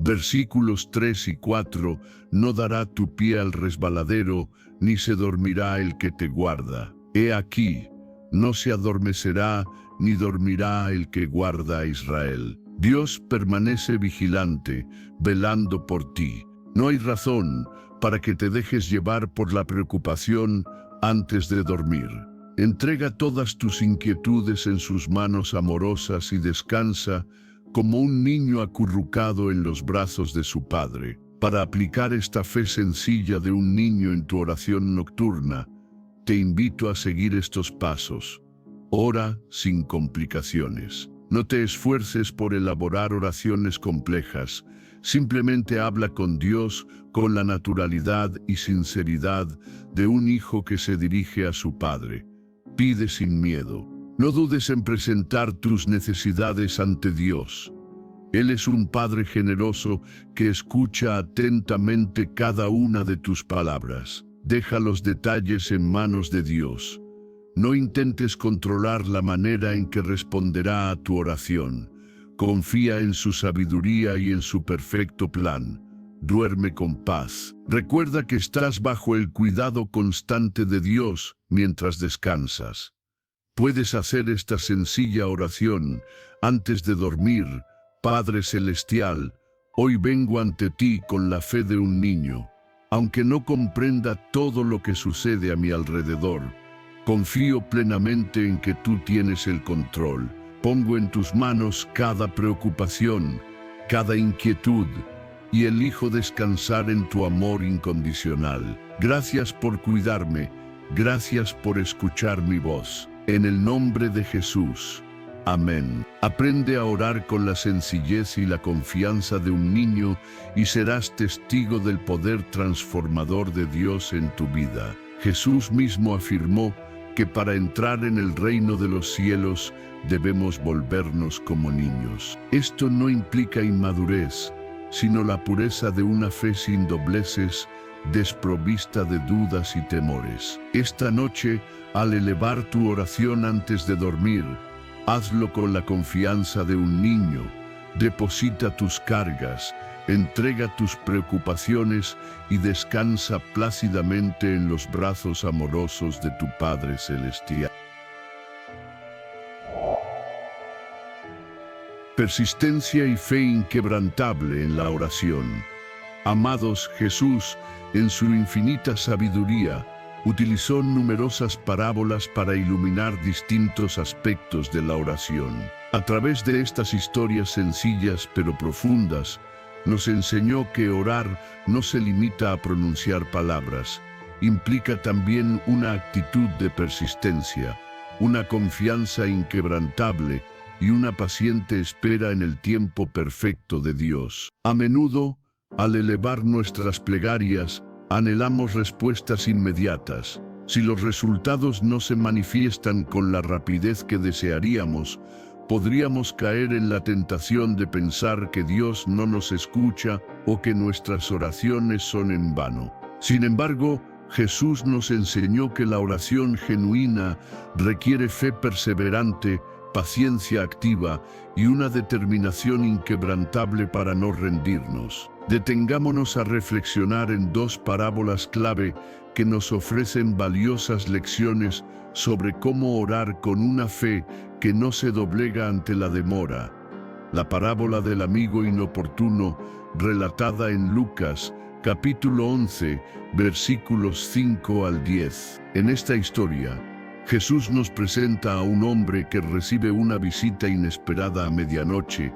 Versículos 3 y 4, no dará tu pie al resbaladero, ni se dormirá el que te guarda. He aquí, no se adormecerá, ni dormirá el que guarda a Israel. Dios permanece vigilante, velando por ti. No hay razón para que te dejes llevar por la preocupación antes de dormir. Entrega todas tus inquietudes en sus manos amorosas y descansa como un niño acurrucado en los brazos de su padre. Para aplicar esta fe sencilla de un niño en tu oración nocturna, te invito a seguir estos pasos. Ora sin complicaciones. No te esfuerces por elaborar oraciones complejas. Simplemente habla con Dios con la naturalidad y sinceridad de un hijo que se dirige a su padre. Pide sin miedo. No dudes en presentar tus necesidades ante Dios. Él es un Padre generoso que escucha atentamente cada una de tus palabras. Deja los detalles en manos de Dios. No intentes controlar la manera en que responderá a tu oración. Confía en su sabiduría y en su perfecto plan. Duerme con paz. Recuerda que estás bajo el cuidado constante de Dios mientras descansas. Puedes hacer esta sencilla oración antes de dormir. Padre Celestial, hoy vengo ante ti con la fe de un niño. Aunque no comprenda todo lo que sucede a mi alrededor, confío plenamente en que tú tienes el control. Pongo en tus manos cada preocupación, cada inquietud, y elijo descansar en tu amor incondicional. Gracias por cuidarme, gracias por escuchar mi voz. En el nombre de Jesús. Amén. Aprende a orar con la sencillez y la confianza de un niño y serás testigo del poder transformador de Dios en tu vida. Jesús mismo afirmó que para entrar en el reino de los cielos debemos volvernos como niños. Esto no implica inmadurez, sino la pureza de una fe sin dobleces, desprovista de dudas y temores. Esta noche, al elevar tu oración antes de dormir, hazlo con la confianza de un niño. Deposita tus cargas, entrega tus preocupaciones y descansa plácidamente en los brazos amorosos de tu Padre Celestial. Persistencia y fe inquebrantable en la oración. Amados, Jesús, en su infinita sabiduría, utilizó numerosas parábolas para iluminar distintos aspectos de la oración. A través de estas historias sencillas pero profundas, nos enseñó que orar no se limita a pronunciar palabras, implica también una actitud de persistencia, una confianza inquebrantable y una paciente espera en el tiempo perfecto de Dios. A menudo, al elevar nuestras plegarias, anhelamos respuestas inmediatas. Si los resultados no se manifiestan con la rapidez que desearíamos, podríamos caer en la tentación de pensar que Dios no nos escucha o que nuestras oraciones son en vano. Sin embargo, Jesús nos enseñó que la oración genuina requiere fe perseverante, paciencia activa y una determinación inquebrantable para no rendirnos. Detengámonos a reflexionar en dos parábolas clave que nos ofrecen valiosas lecciones sobre cómo orar con una fe que no se doblega ante la demora. La parábola del amigo inoportuno, relatada en Lucas, capítulo 11, versículos 5 al 10. En esta historia, Jesús nos presenta a un hombre que recibe una visita inesperada a medianoche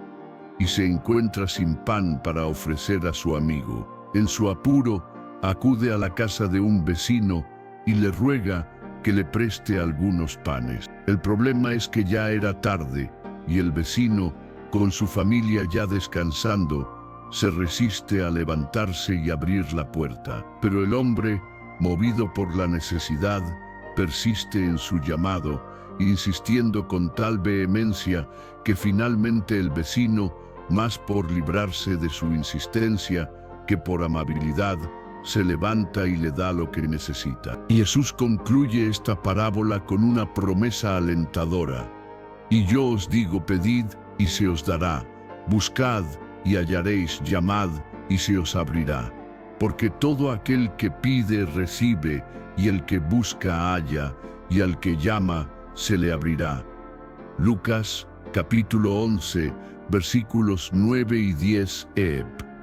y se encuentra sin pan para ofrecer a su amigo. En su apuro, acude a la casa de un vecino y le ruega que le preste algunos panes. El problema es que ya era tarde y el vecino, con su familia ya descansando, se resiste a levantarse y abrir la puerta. Pero el hombre, movido por la necesidad, persiste en su llamado, insistiendo con tal vehemencia que finalmente el vecino, más por librarse de su insistencia que por amabilidad, se levanta y le da lo que necesita. Y Jesús concluye esta parábola con una promesa alentadora. Y yo os digo, pedid y se os dará, buscad y hallaréis, llamad, y se os abrirá. Porque todo aquel que pide, recibe, y el que busca, halla, y al que llama, se le abrirá. Lucas, capítulo 11, versículos 9 y 10.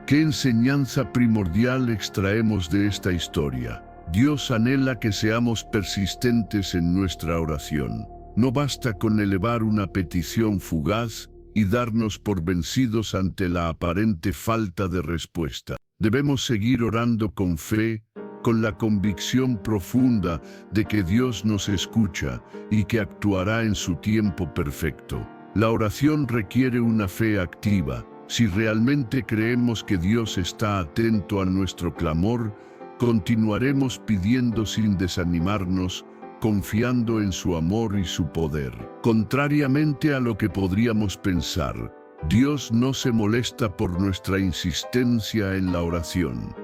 ¿Qué enseñanza primordial extraemos de esta historia? Dios anhela que seamos persistentes en nuestra oración. No basta con elevar una petición fugaz y darnos por vencidos ante la aparente falta de respuesta. Debemos seguir orando con fe, con la convicción profunda de que Dios nos escucha y que actuará en su tiempo perfecto. La oración requiere una fe activa. Si realmente creemos que Dios está atento a nuestro clamor, continuaremos pidiendo sin desanimarnos, confiando en su amor y su poder. Contrariamente a lo que podríamos pensar, Dios no se molesta por nuestra insistencia en la oración.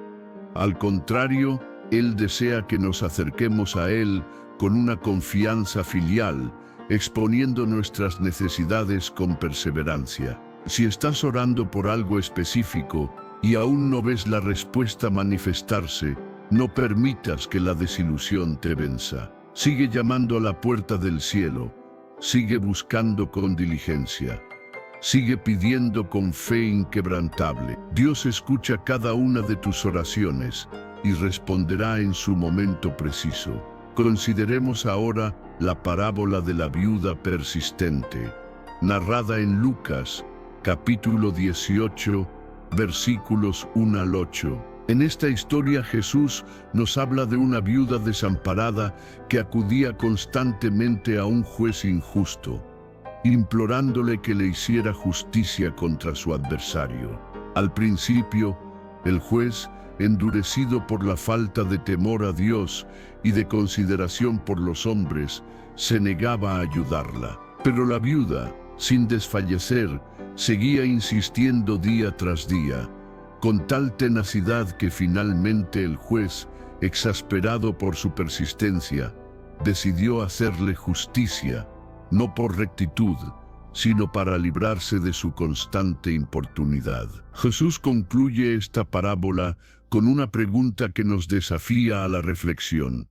Al contrario, Él desea que nos acerquemos a Él con una confianza filial, exponiendo nuestras necesidades con perseverancia. Si estás orando por algo específico y aún no ves la respuesta manifestarse, no permitas que la desilusión te venza. Sigue llamando a la puerta del cielo, sigue buscando con diligencia, sigue pidiendo con fe inquebrantable. Dios escucha cada una de tus oraciones y responderá en su momento preciso. Consideremos ahora la parábola de la viuda persistente, narrada en Lucas, capítulo 18, versículos 1 al 8. En esta historia Jesús nos habla de una viuda desamparada que acudía constantemente a un juez injusto, implorándole que le hiciera justicia contra su adversario. Al principio, el juez, endurecido por la falta de temor a Dios y de consideración por los hombres, se negaba a ayudarla. Pero la viuda, sin desfallecer, seguía insistiendo día tras día, con tal tenacidad que finalmente el juez, exasperado por su persistencia, decidió hacerle justicia, no por rectitud, sino para librarse de su constante importunidad. Jesús concluye esta parábola con una pregunta que nos desafía a la reflexión.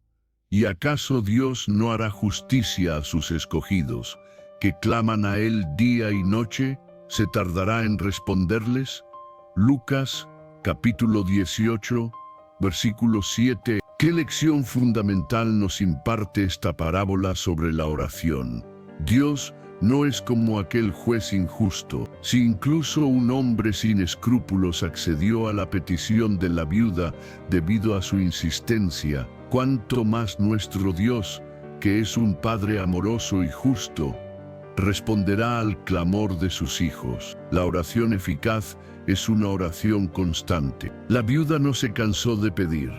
¿Y acaso Dios no hará justicia a sus escogidos, que claman a Él día y noche? ¿Se tardará en responderles? Lucas, capítulo 18, versículo 7. ¿Qué lección fundamental nos imparte esta parábola sobre la oración? Dios no es como aquel juez injusto. Si incluso un hombre sin escrúpulos accedió a la petición de la viuda debido a su insistencia, ¿cuánto más nuestro Dios, que es un Padre amoroso y justo, responderá al clamor de sus hijos? La oración eficaz es una oración constante. La viuda no se cansó de pedir,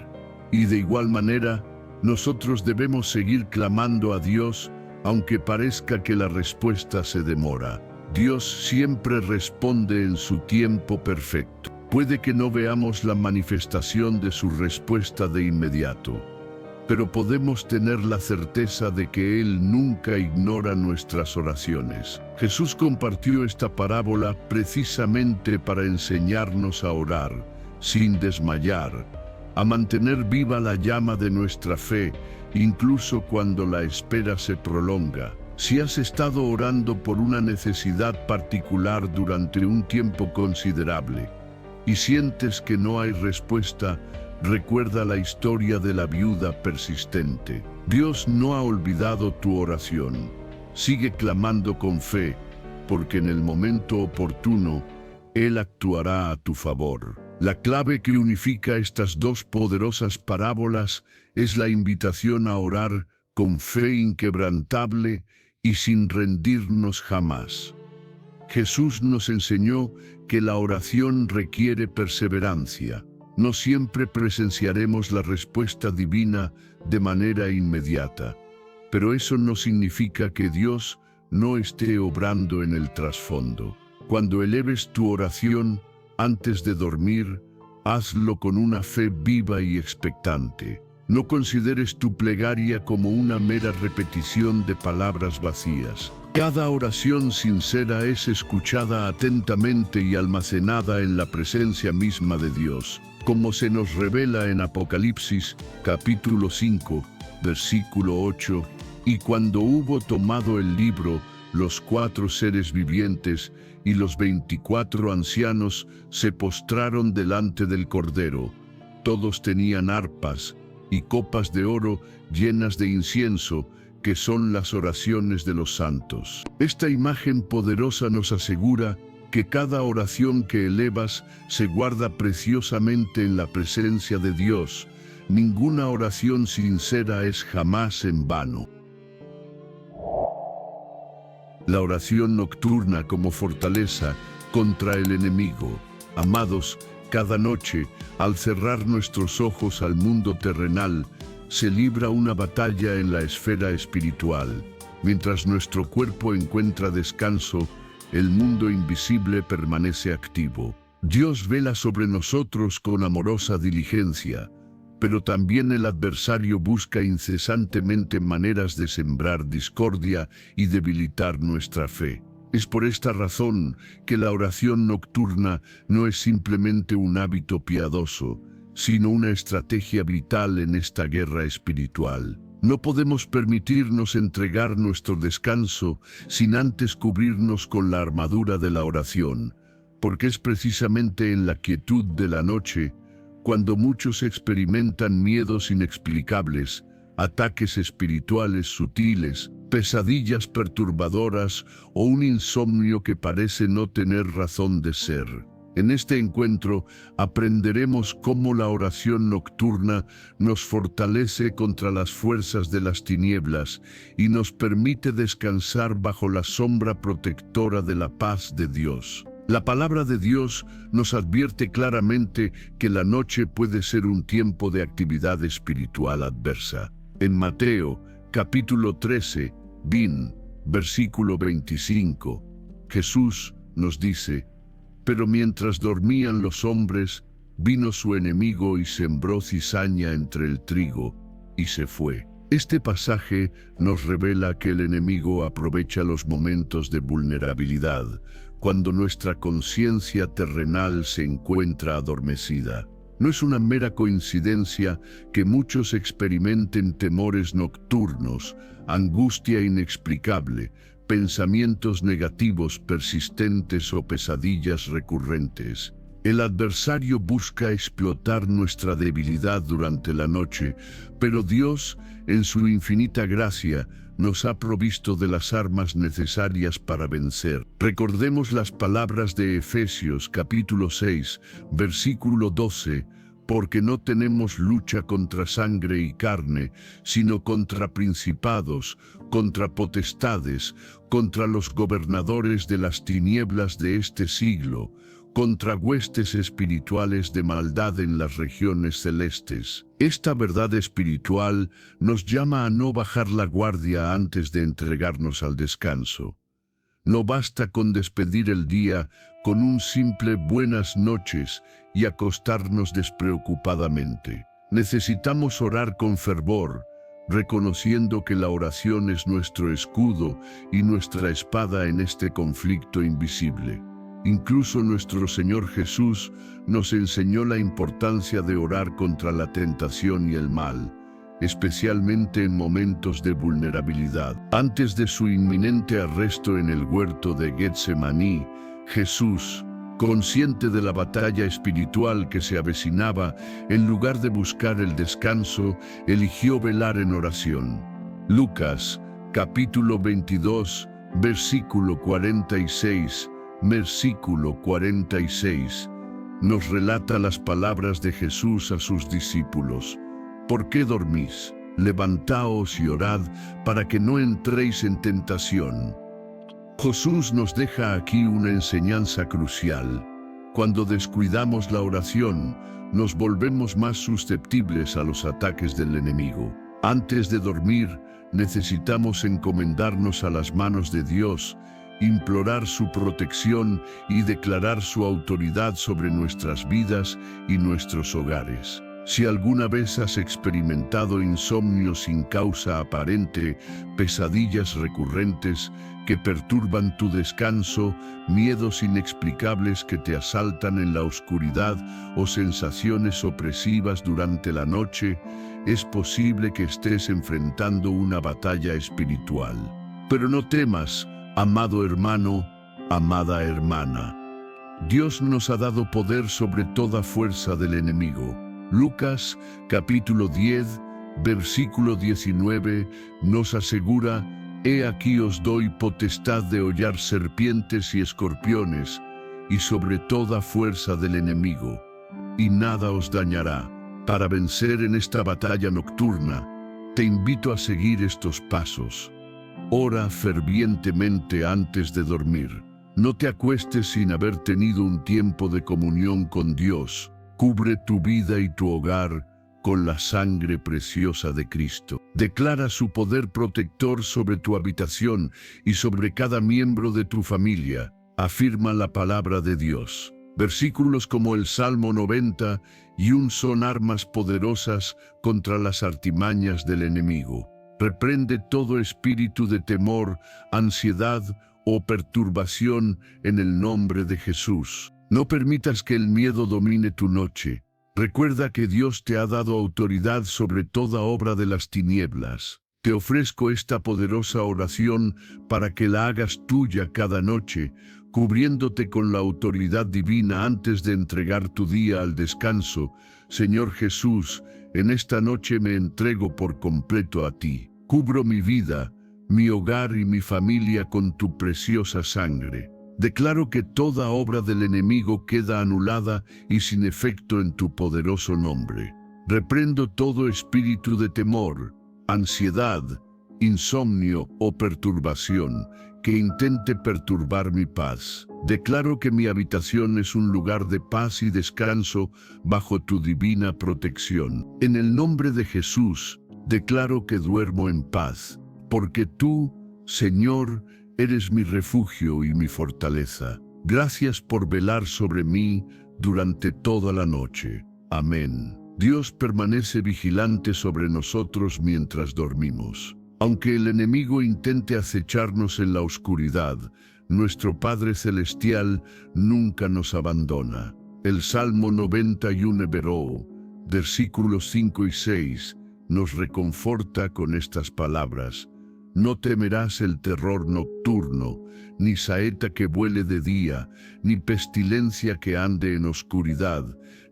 y de igual manera, nosotros debemos seguir clamando a Dios, aunque parezca que la respuesta se demora. Dios siempre responde en su tiempo perfecto. Puede que no veamos la manifestación de su respuesta de inmediato, pero podemos tener la certeza de que Él nunca ignora nuestras oraciones. Jesús compartió esta parábola precisamente para enseñarnos a orar, sin desmayar, a mantener viva la llama de nuestra fe, incluso cuando la espera se prolonga. Si has estado orando por una necesidad particular durante un tiempo considerable y sientes que no hay respuesta, recuerda la historia de la viuda persistente. Dios no ha olvidado tu oración. Sigue clamando con fe, porque en el momento oportuno, Él actuará a tu favor. La clave que unifica estas dos poderosas parábolas es la invitación a orar con fe inquebrantable y sin rendirnos jamás. Jesús nos enseñó que la oración requiere perseverancia. No siempre presenciaremos la respuesta divina de manera inmediata, pero eso no significa que Dios no esté obrando en el trasfondo. Cuando eleves tu oración antes de dormir, hazlo con una fe viva y expectante. No consideres tu plegaria como una mera repetición de palabras vacías. Cada oración sincera es escuchada atentamente y almacenada en la presencia misma de Dios, como se nos revela en Apocalipsis, capítulo 5, versículo 8, y cuando hubo tomado el libro, los 4 seres vivientes y los 24 ancianos se postraron delante del Cordero. Todos tenían arpas y copas de oro llenas de incienso, que son las oraciones de los santos. Esta imagen poderosa nos asegura que cada oración que elevas se guarda preciosamente en la presencia de Dios. Ninguna oración sincera es jamás en vano. La oración nocturna como fortaleza contra el enemigo. Amados, cada noche, al cerrar nuestros ojos al mundo terrenal, se libra una batalla en la esfera espiritual. Mientras nuestro cuerpo encuentra descanso, el mundo invisible permanece activo. Dios vela sobre nosotros con amorosa diligencia, pero también el adversario busca incesantemente maneras de sembrar discordia y debilitar nuestra fe. Es por esta razón que la oración nocturna no es simplemente un hábito piadoso, sino una estrategia vital en esta guerra espiritual. No podemos permitirnos entregar nuestro descanso sin antes cubrirnos con la armadura de la oración, porque es precisamente en la quietud de la noche cuando muchos experimentan miedos inexplicables, ataques espirituales sutiles, pesadillas perturbadoras o un insomnio que parece no tener razón de ser. En este encuentro aprenderemos cómo la oración nocturna nos fortalece contra las fuerzas de las tinieblas y nos permite descansar bajo la sombra protectora de la paz de Dios. La palabra de Dios nos advierte claramente que la noche puede ser un tiempo de actividad espiritual adversa. En Mateo, capítulo 13, versículo 25, Jesús nos dice: «Pero mientras dormían los hombres, vino su enemigo y sembró cizaña entre el trigo, y se fue». Este pasaje nos revela que el enemigo aprovecha los momentos de vulnerabilidad, cuando nuestra conciencia terrenal se encuentra adormecida. No es una mera coincidencia que muchos experimenten temores nocturnos, angustia inexplicable, pensamientos negativos persistentes o pesadillas recurrentes. El adversario busca explotar nuestra debilidad durante la noche, pero Dios, en su infinita gracia, nos ha provisto de las armas necesarias para vencer. Recordemos las palabras de Efesios capítulo 6, versículo 12, porque no tenemos lucha contra sangre y carne, sino contra principados, contra potestades, contra los gobernadores de las tinieblas de este siglo, contra huestes espirituales de maldad en las regiones celestes. Esta verdad espiritual nos llama a no bajar la guardia antes de entregarnos al descanso. No basta con despedir el día con un simple buenas noches y acostarnos despreocupadamente. Necesitamos orar con fervor, reconociendo que la oración es nuestro escudo y nuestra espada en este conflicto invisible. Incluso nuestro Señor Jesús nos enseñó la importancia de orar contra la tentación y el mal, especialmente en momentos de vulnerabilidad. Antes de su inminente arresto en el huerto de Getsemaní, Jesús, consciente de la batalla espiritual que se avecinaba, en lugar de buscar el descanso, eligió velar en oración. Lucas, capítulo 22, versículo 46, nos relata las palabras de Jesús a sus discípulos: ¿Por qué dormís? Levantaos y orad para que no entréis en tentación. Jesús nos deja aquí una enseñanza crucial. Cuando descuidamos la oración, nos volvemos más susceptibles a los ataques del enemigo. Antes de dormir, necesitamos encomendarnos a las manos de Dios, implorar su protección y declarar su autoridad sobre nuestras vidas y nuestros hogares. Si alguna vez has experimentado insomnio sin causa aparente, pesadillas recurrentes que perturban tu descanso, miedos inexplicables que te asaltan en la oscuridad o sensaciones opresivas durante la noche, es posible que estés enfrentando una batalla espiritual. Pero no temas, amado hermano, amada hermana. Dios nos ha dado poder sobre toda fuerza del enemigo. Lucas, capítulo 10, versículo 19, nos asegura: «He aquí os doy potestad de hollar serpientes y escorpiones, y sobre toda fuerza del enemigo, y nada os dañará». Para vencer en esta batalla nocturna, te invito a seguir estos pasos. Ora fervientemente antes de dormir. No te acuestes sin haber tenido un tiempo de comunión con Dios. Cubre tu vida y tu hogar con la sangre preciosa de Cristo. Declara su poder protector sobre tu habitación y sobre cada miembro de tu familia. Afirma la palabra de Dios. Versículos como el Salmo 90 son armas poderosas contra las artimañas del enemigo. Reprende todo espíritu de temor, ansiedad o perturbación en el nombre de Jesús. No permitas que el miedo domine tu noche. Recuerda que Dios te ha dado autoridad sobre toda obra de las tinieblas. Te ofrezco esta poderosa oración para que la hagas tuya cada noche, cubriéndote con la autoridad divina antes de entregar tu día al descanso. Señor Jesús, en esta noche me entrego por completo a ti. Cubro mi vida, mi hogar y mi familia con tu preciosa sangre. Declaro que toda obra del enemigo queda anulada y sin efecto en tu poderoso nombre. Reprendo todo espíritu de temor, ansiedad, insomnio o perturbación que intente perturbar mi paz. Declaro que mi habitación es un lugar de paz y descanso bajo tu divina protección. En el nombre de Jesús, declaro que duermo en paz, porque tú, Señor, eres mi refugio y mi fortaleza. Gracias por velar sobre mí durante toda la noche. Amén. Dios permanece vigilante sobre nosotros mientras dormimos. Aunque el enemigo intente acecharnos en la oscuridad, nuestro Padre Celestial nunca nos abandona. El Salmo 91, versículos 5 y 6, nos reconforta con estas palabras: «No temerás el terror nocturno, ni saeta que vuele de día, ni pestilencia que ande en oscuridad,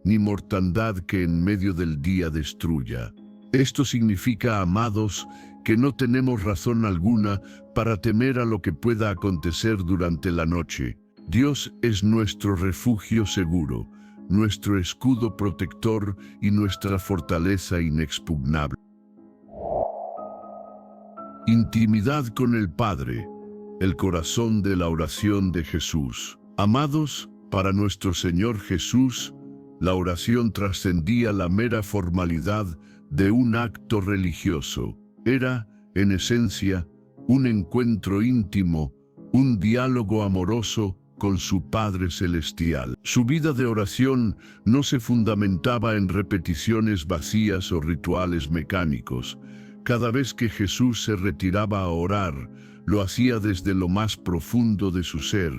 ni mortandad que en medio del día destruya». Esto significa, amados, que no tenemos razón alguna para temer a lo que pueda acontecer durante la noche. Dios es nuestro refugio seguro, nuestro escudo protector y nuestra fortaleza inexpugnable. Intimidad con el Padre, el corazón de la oración de Jesús. Amados, para nuestro Señor Jesús, la oración trascendía la mera formalidad de un acto religioso. Era, en esencia, un encuentro íntimo, un diálogo amoroso con su Padre Celestial. Su vida de oración no se fundamentaba en repeticiones vacías o rituales mecánicos. Cada vez que Jesús se retiraba a orar, lo hacía desde lo más profundo de su ser,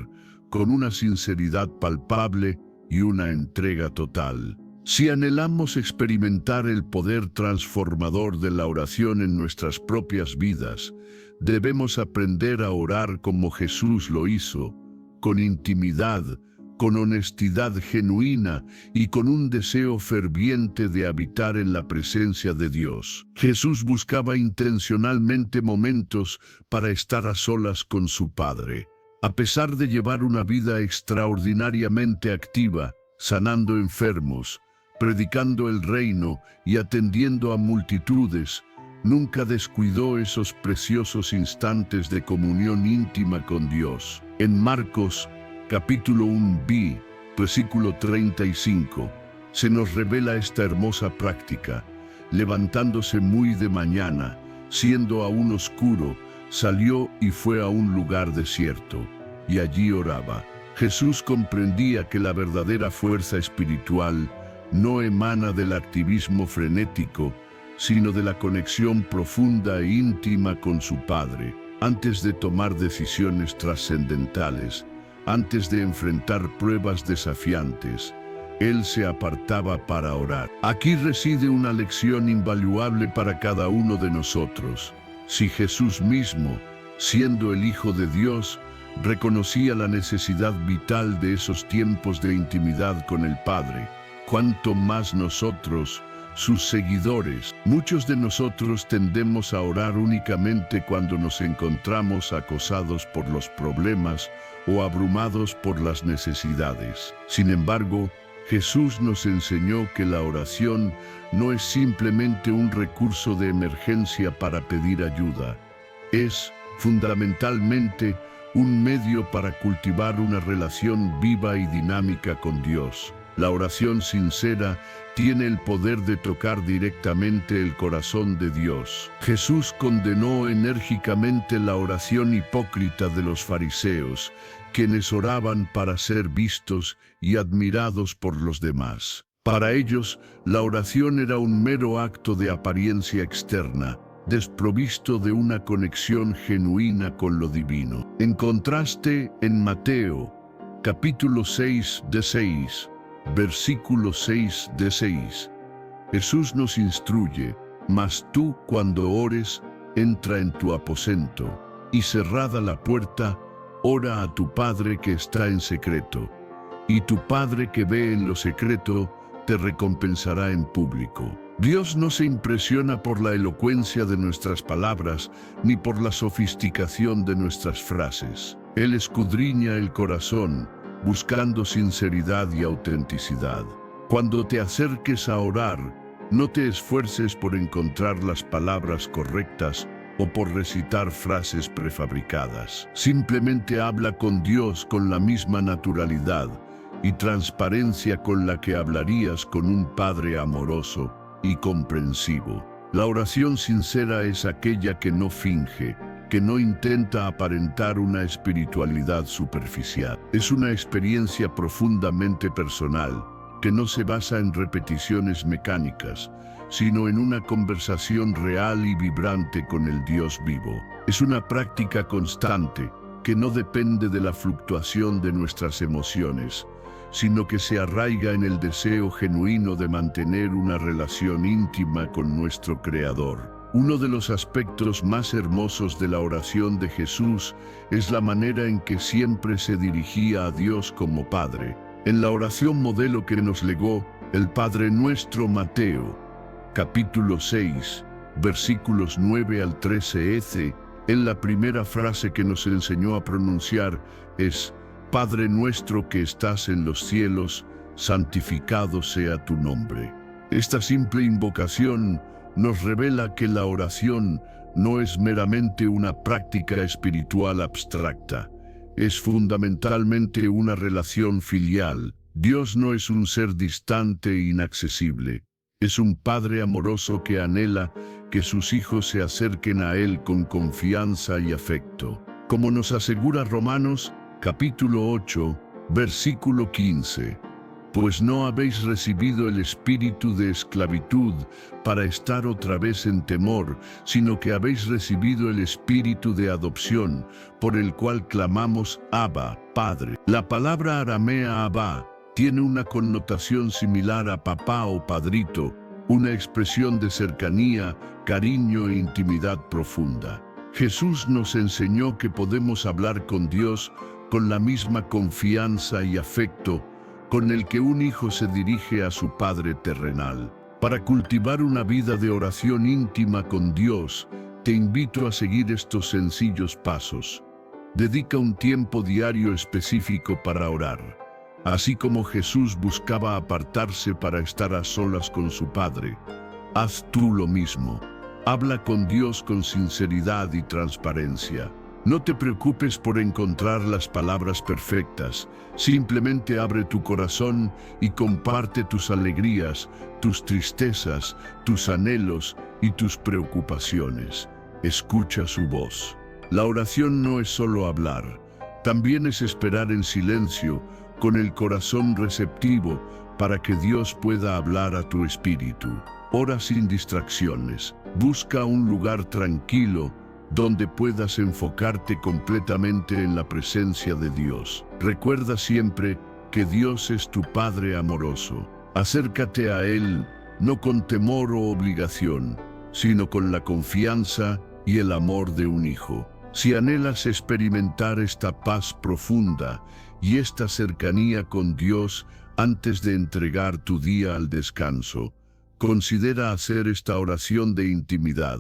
con una sinceridad palpable y una entrega total. Si anhelamos experimentar el poder transformador de la oración en nuestras propias vidas, debemos aprender a orar como Jesús lo hizo, con intimidad, con honestidad genuina y con un deseo ferviente de habitar en la presencia de Dios. Jesús buscaba intencionalmente momentos para estar a solas con su Padre. A pesar de llevar una vida extraordinariamente activa, sanando enfermos, predicando el reino y atendiendo a multitudes, nunca descuidó esos preciosos instantes de comunión íntima con Dios. En Marcos, capítulo 1b, versículo 35, se nos revela esta hermosa práctica. Levantándose muy de mañana, siendo aún oscuro, salió y fue a un lugar desierto, y allí oraba. Jesús comprendía que la verdadera fuerza espiritual no emana del activismo frenético, sino de la conexión profunda e íntima con su Padre. Antes de tomar decisiones trascendentales, antes de enfrentar pruebas desafiantes, Él se apartaba para orar. Aquí reside una lección invaluable para cada uno de nosotros. Si Jesús mismo, siendo el Hijo de Dios, reconocía la necesidad vital de esos tiempos de intimidad con el Padre, cuánto más nosotros, sus seguidores. Muchos de nosotros tendemos a orar únicamente cuando nos encontramos acosados por los problemas o abrumados por las necesidades. Sin embargo, Jesús nos enseñó que la oración no es simplemente un recurso de emergencia para pedir ayuda. Es, fundamentalmente, un medio para cultivar una relación viva y dinámica con Dios. La oración sincera tiene el poder de tocar directamente el corazón de Dios. Jesús condenó enérgicamente la oración hipócrita de los fariseos, quienes oraban para ser vistos y admirados por los demás. Para ellos, la oración era un mero acto de apariencia externa, desprovisto de una conexión genuina con lo divino. En contraste, en Mateo, capítulo 6, versículo 6, Jesús nos instruye: mas tú, cuando ores, entra en tu aposento, y cerrada la puerta, ora a tu Padre que está en secreto, y tu Padre que ve en lo secreto, te recompensará en público. Dios no se impresiona por la elocuencia de nuestras palabras, ni por la sofisticación de nuestras frases. Él escudriña el corazón, buscando sinceridad y autenticidad. Cuando te acerques a orar, no te esfuerces por encontrar las palabras correctas o por recitar frases prefabricadas. Simplemente habla con Dios con la misma naturalidad y transparencia con la que hablarías con un Padre amoroso y comprensivo. La oración sincera es aquella que no finge, que no intenta aparentar una espiritualidad superficial. Es una experiencia profundamente personal, que no se basa en repeticiones mecánicas, sino en una conversación real y vibrante con el Dios vivo. Es una práctica constante, que no depende de la fluctuación de nuestras emociones, sino que se arraiga en el deseo genuino de mantener una relación íntima con nuestro Creador. Uno de los aspectos más hermosos de la oración de Jesús es la manera en que siempre se dirigía a Dios como Padre. En la oración modelo que nos legó el Padre Nuestro, Mateo, capítulo 6, versículos 9 al 13, en la primera frase que nos enseñó a pronunciar es: Padre nuestro que estás en los cielos, santificado sea tu nombre. Esta simple invocación nos revela que la oración no es meramente una práctica espiritual abstracta, es fundamentalmente una relación filial. Dios no es un ser distante e inaccesible, es un Padre amoroso que anhela que sus hijos se acerquen a Él con confianza y afecto. Como nos asegura Romanos, capítulo 8, versículo 15. Pues no habéis recibido el espíritu de esclavitud para estar otra vez en temor, sino que habéis recibido el espíritu de adopción, por el cual clamamos Abba, Padre. La palabra aramea Abba tiene una connotación similar a papá o padrito, una expresión de cercanía, cariño e intimidad profunda. Jesús nos enseñó que podemos hablar con Dios con la misma confianza y afecto con el que un hijo se dirige a su Padre terrenal. Para cultivar una vida de oración íntima con Dios, te invito a seguir estos sencillos pasos. Dedica un tiempo diario específico para orar. Así como Jesús buscaba apartarse para estar a solas con su Padre, haz tú lo mismo. Habla con Dios con sinceridad y transparencia. No te preocupes por encontrar las palabras perfectas. Simplemente abre tu corazón y comparte tus alegrías, tus tristezas, tus anhelos y tus preocupaciones. Escucha su voz. La oración no es solo hablar, también es esperar en silencio, con el corazón receptivo, para que Dios pueda hablar a tu espíritu. Ora sin distracciones. Busca un lugar tranquilo donde puedas enfocarte completamente en la presencia de Dios. Recuerda siempre que Dios es tu Padre amoroso. Acércate a Él no con temor o obligación, sino con la confianza y el amor de un hijo. Si anhelas experimentar esta paz profunda y esta cercanía con Dios antes de entregar tu día al descanso, considera hacer esta oración de intimidad.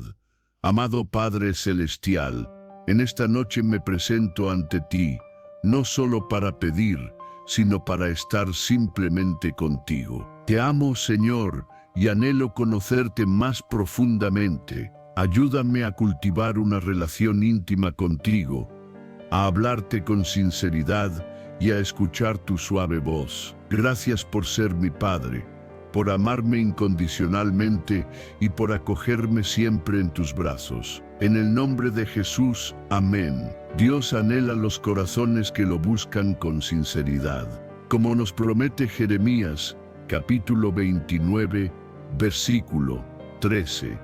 Amado Padre Celestial, en esta noche me presento ante ti, no solo para pedir, sino para estar simplemente contigo. Te amo, Señor, y anhelo conocerte más profundamente. Ayúdame a cultivar una relación íntima contigo, a hablarte con sinceridad y a escuchar tu suave voz. Gracias por ser mi Padre, por amarme incondicionalmente y por acogerme siempre en tus brazos. En el nombre de Jesús, amén. Dios anhela los corazones que lo buscan con sinceridad. Como nos promete Jeremías, capítulo 29, versículo 13.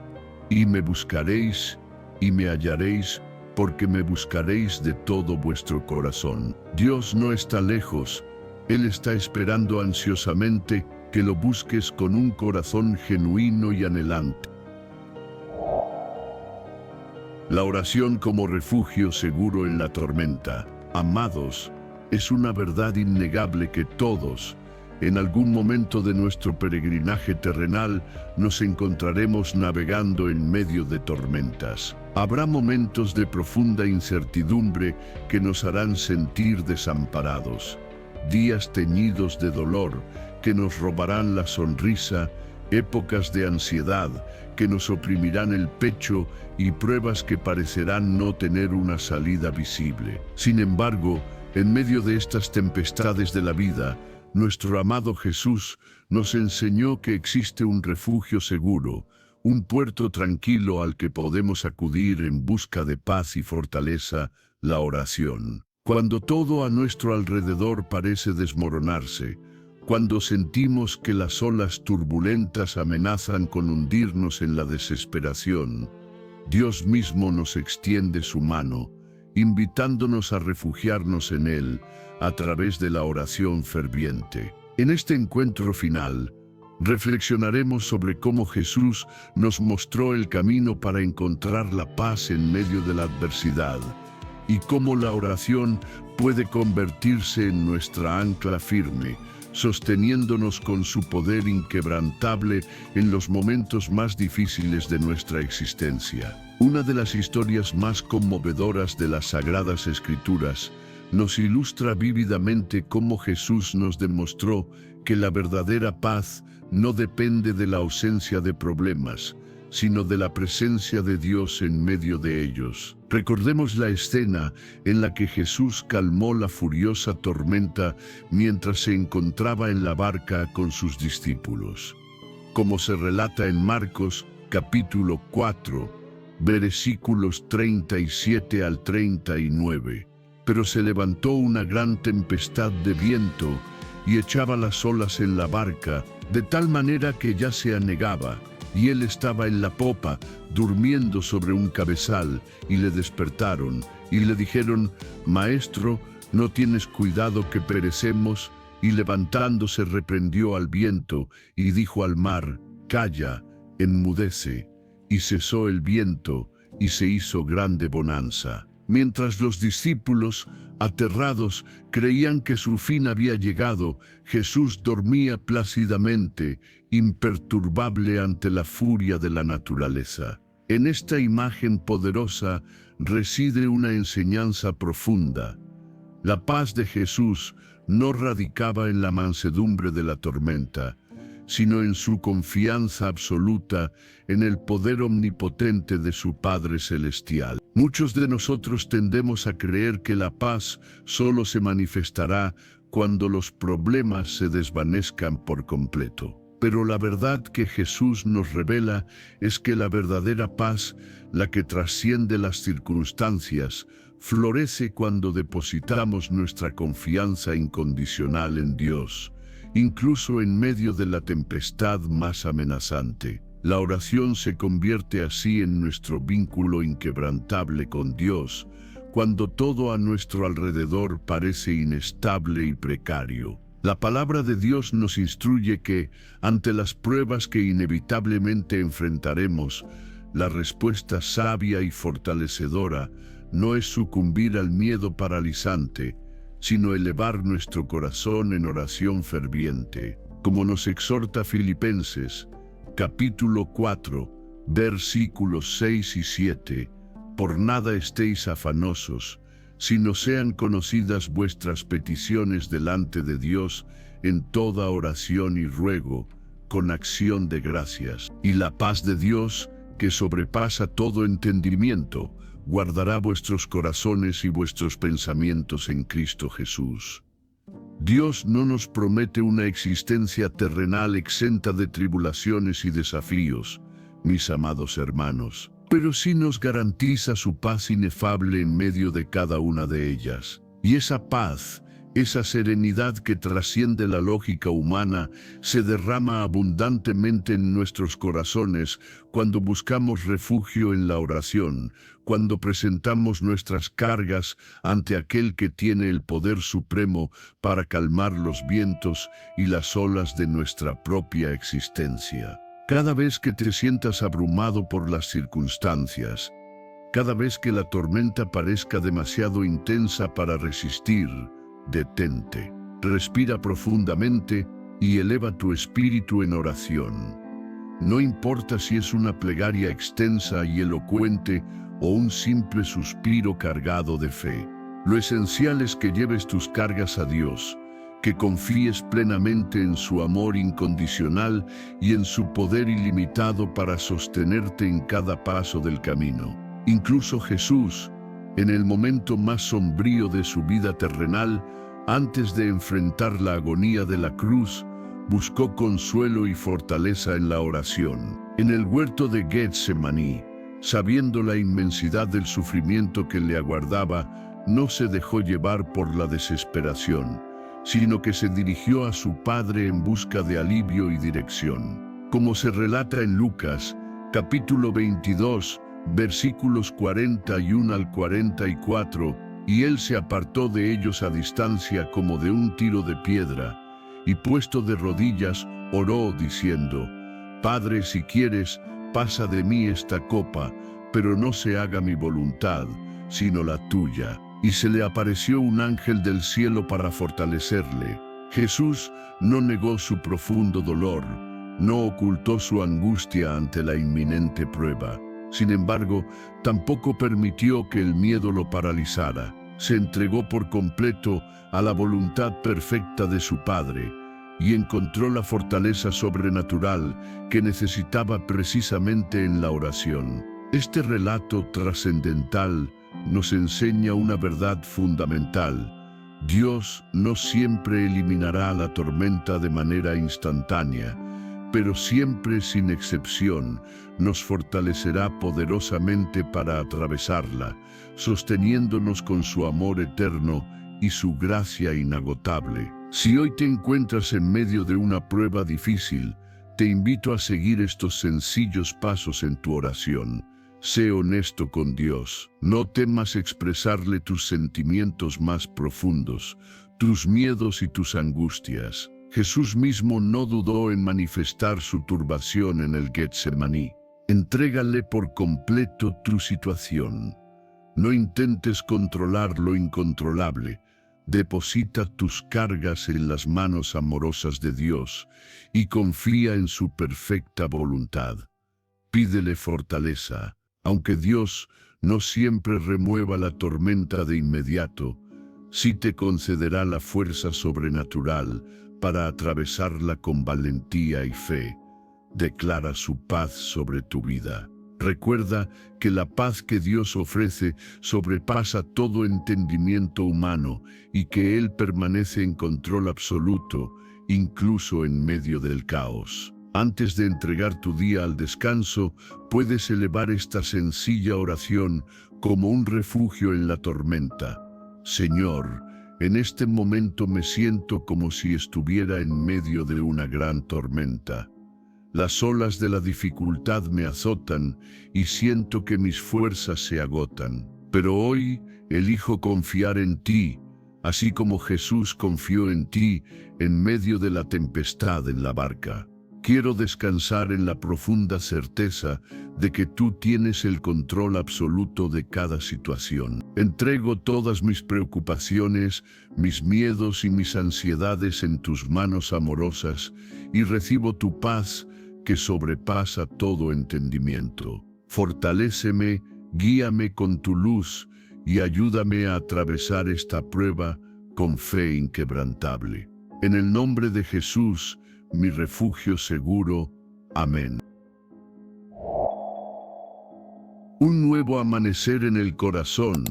Y me buscaréis, y me hallaréis, porque me buscaréis de todo vuestro corazón. Dios no está lejos, Él está esperando ansiosamente que lo busques con un corazón genuino y anhelante. La oración como refugio seguro en la tormenta. Amados, es una verdad innegable que todos, en algún momento de nuestro peregrinaje terrenal, nos encontraremos navegando en medio de tormentas. Habrá momentos de profunda incertidumbre que nos harán sentir desamparados, días teñidos de dolor que nos robarán la sonrisa, épocas de ansiedad que nos oprimirán el pecho y pruebas que parecerán no tener una salida visible. Sin embargo, en medio de estas tempestades de la vida, nuestro amado Jesús nos enseñó que existe un refugio seguro, un puerto tranquilo al que podemos acudir en busca de paz y fortaleza, la oración. Cuando todo a nuestro alrededor parece desmoronarse, cuando sentimos que las olas turbulentas amenazan con hundirnos en la desesperación, Dios mismo nos extiende su mano, invitándonos a refugiarnos en Él a través de la oración ferviente. En este encuentro final, reflexionaremos sobre cómo Jesús nos mostró el camino para encontrar la paz en medio de la adversidad y cómo la oración puede convertirse en nuestra ancla firme, sosteniéndonos con su poder inquebrantable en los momentos más difíciles de nuestra existencia. Una de las historias más conmovedoras de las Sagradas Escrituras nos ilustra vívidamente cómo Jesús nos demostró que la verdadera paz no depende de la ausencia de problemas, sino de la presencia de Dios en medio de ellos. Recordemos la escena en la que Jesús calmó la furiosa tormenta mientras se encontraba en la barca con sus discípulos. Como se relata en Marcos, capítulo 4, versículos 37 al 39. Pero se levantó una gran tempestad de viento y echaba las olas en la barca, de tal manera que ya se anegaba, y él estaba en la popa, durmiendo sobre un cabezal, y le despertaron, y le dijeron: «Maestro, ¿no tienes cuidado que perecemos?». Y levantándose reprendió al viento, y dijo al mar: «Calla, enmudece». Y cesó el viento, y se hizo grande bonanza. Mientras los discípulos, aterrados, creían que su fin había llegado, Jesús dormía plácidamente, imperturbable ante la furia de la naturaleza. En esta imagen poderosa reside una enseñanza profunda. La paz de Jesús no radicaba en la mansedumbre de la tormenta, sino en su confianza absoluta en el poder omnipotente de su Padre Celestial. Muchos de nosotros tendemos a creer que la paz solo se manifestará cuando los problemas se desvanezcan por completo. Pero la verdad que Jesús nos revela es que la verdadera paz, la que trasciende las circunstancias, florece cuando depositamos nuestra confianza incondicional en Dios incluso en medio de la tempestad más amenazante. La oración se convierte así en nuestro vínculo inquebrantable con Dios, cuando todo a nuestro alrededor parece inestable y precario. La palabra de Dios nos instruye que, ante las pruebas que inevitablemente enfrentaremos, la respuesta sabia y fortalecedora no es sucumbir al miedo paralizante, sino elevar nuestro corazón en oración ferviente, como nos exhorta Filipenses, capítulo 4, versículos 6 y 7. Por nada estéis afanosos, sino sean conocidas vuestras peticiones delante de Dios en toda oración y ruego, con acción de gracias. Y la paz de Dios, que sobrepasa todo entendimiento, guardará vuestros corazones y vuestros pensamientos en Cristo Jesús. Dios no nos promete una existencia terrenal exenta de tribulaciones y desafíos, mis amados hermanos, pero sí nos garantiza su paz inefable en medio de cada una de ellas. Y esa paz, esa serenidad que trasciende la lógica humana, se derrama abundantemente en nuestros corazones cuando buscamos refugio en la oración, cuando presentamos nuestras cargas ante aquel que tiene el poder supremo para calmar los vientos y las olas de nuestra propia existencia. Cada vez que te sientas abrumado por las circunstancias, cada vez que la tormenta parezca demasiado intensa para resistir, detente, respira profundamente y eleva tu espíritu en oración. No importa si es una plegaria extensa y elocuente o un simple suspiro cargado de fe. Lo esencial es que lleves tus cargas a Dios, que confíes plenamente en su amor incondicional y en su poder ilimitado para sostenerte en cada paso del camino. Incluso Jesús, en el momento más sombrío de su vida terrenal, antes de enfrentar la agonía de la cruz, buscó consuelo y fortaleza en la oración. En el huerto de Getsemaní, sabiendo la inmensidad del sufrimiento que le aguardaba, no se dejó llevar por la desesperación, sino que se dirigió a su Padre en busca de alivio y dirección. Como se relata en Lucas, capítulo 22, versículos 41 al 44, y él se apartó de ellos a distancia como de un tiro de piedra, y puesto de rodillas, oró diciendo: Padre, si quieres, pasa de mí esta copa, pero no se haga mi voluntad, sino la tuya. Y se le apareció un ángel del cielo para fortalecerle. Jesús no negó su profundo dolor, no ocultó su angustia ante la inminente prueba. Sin embargo, tampoco permitió que el miedo lo paralizara. Se entregó por completo a la voluntad perfecta de su Padre y encontró la fortaleza sobrenatural que necesitaba precisamente en la oración. Este relato trascendental nos enseña una verdad fundamental. Dios no siempre eliminará la tormenta de manera instantánea, pero siempre, sin excepción, nos fortalecerá poderosamente para atravesarla, sosteniéndonos con su amor eterno y su gracia inagotable. Si hoy te encuentras en medio de una prueba difícil, te invito a seguir estos sencillos pasos en tu oración. Sé honesto con Dios. No temas expresarle tus sentimientos más profundos, tus miedos y tus angustias. Jesús mismo no dudó en manifestar su turbación en el Getsemaní. Entrégale por completo tu situación. No intentes controlar lo incontrolable. Deposita tus cargas en las manos amorosas de Dios y confía en su perfecta voluntad. Pídele fortaleza. Aunque Dios no siempre remueva la tormenta de inmediato, sí te concederá la fuerza sobrenatural para atravesarla con valentía y fe. Declara su paz sobre tu vida. Recuerda que la paz que Dios ofrece sobrepasa todo entendimiento humano y que Él permanece en control absoluto, incluso en medio del caos. Antes de entregar tu día al descanso, puedes elevar esta sencilla oración como un refugio en la tormenta. Señor, En este momento me siento como si estuviera en medio de una gran tormenta. Las olas de la dificultad me azotan y siento que mis fuerzas se agotan. Pero hoy elijo confiar en ti, así como Jesús confió en ti en medio de la tempestad en la barca. Quiero descansar en la profunda certeza de que tú tienes el control absoluto de cada situación. Entrego todas mis preocupaciones, mis miedos y mis ansiedades en tus manos amorosas y recibo tu paz que sobrepasa todo entendimiento. Fortaléceme, guíame con tu luz y ayúdame a atravesar esta prueba con fe inquebrantable. En el nombre de Jesús, mi refugio seguro. Amén. Un nuevo amanecer en el corazón.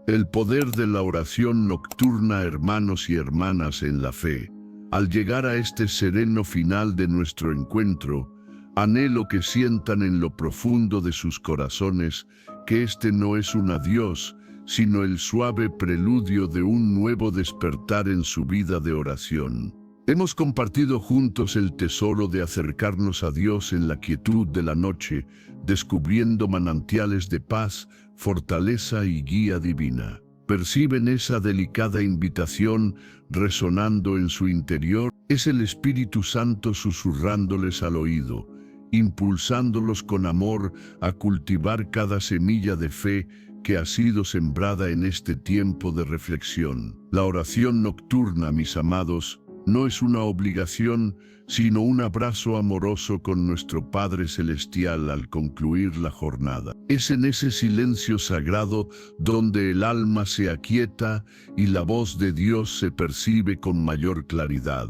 El poder de la oración nocturna, hermanos y hermanas en la fe. Al llegar a este sereno final de nuestro encuentro, anhelo que sientan en lo profundo de sus corazones que este no es un adiós, sino el suave preludio de un nuevo despertar en su vida de oración. Hemos compartido juntos el tesoro de acercarnos a Dios en la quietud de la noche, descubriendo manantiales de paz, fortaleza y guía divina. ¿Perciben esa delicada invitación resonando en su interior? Es el Espíritu Santo susurrándoles al oído, impulsándolos con amor a cultivar cada semilla de fe que ha sido sembrada en este tiempo de reflexión. La oración nocturna, mis amados, no es una obligación, sino un abrazo amoroso con nuestro Padre Celestial al concluir la jornada. Es en ese silencio sagrado donde el alma se aquieta y la voz de Dios se percibe con mayor claridad.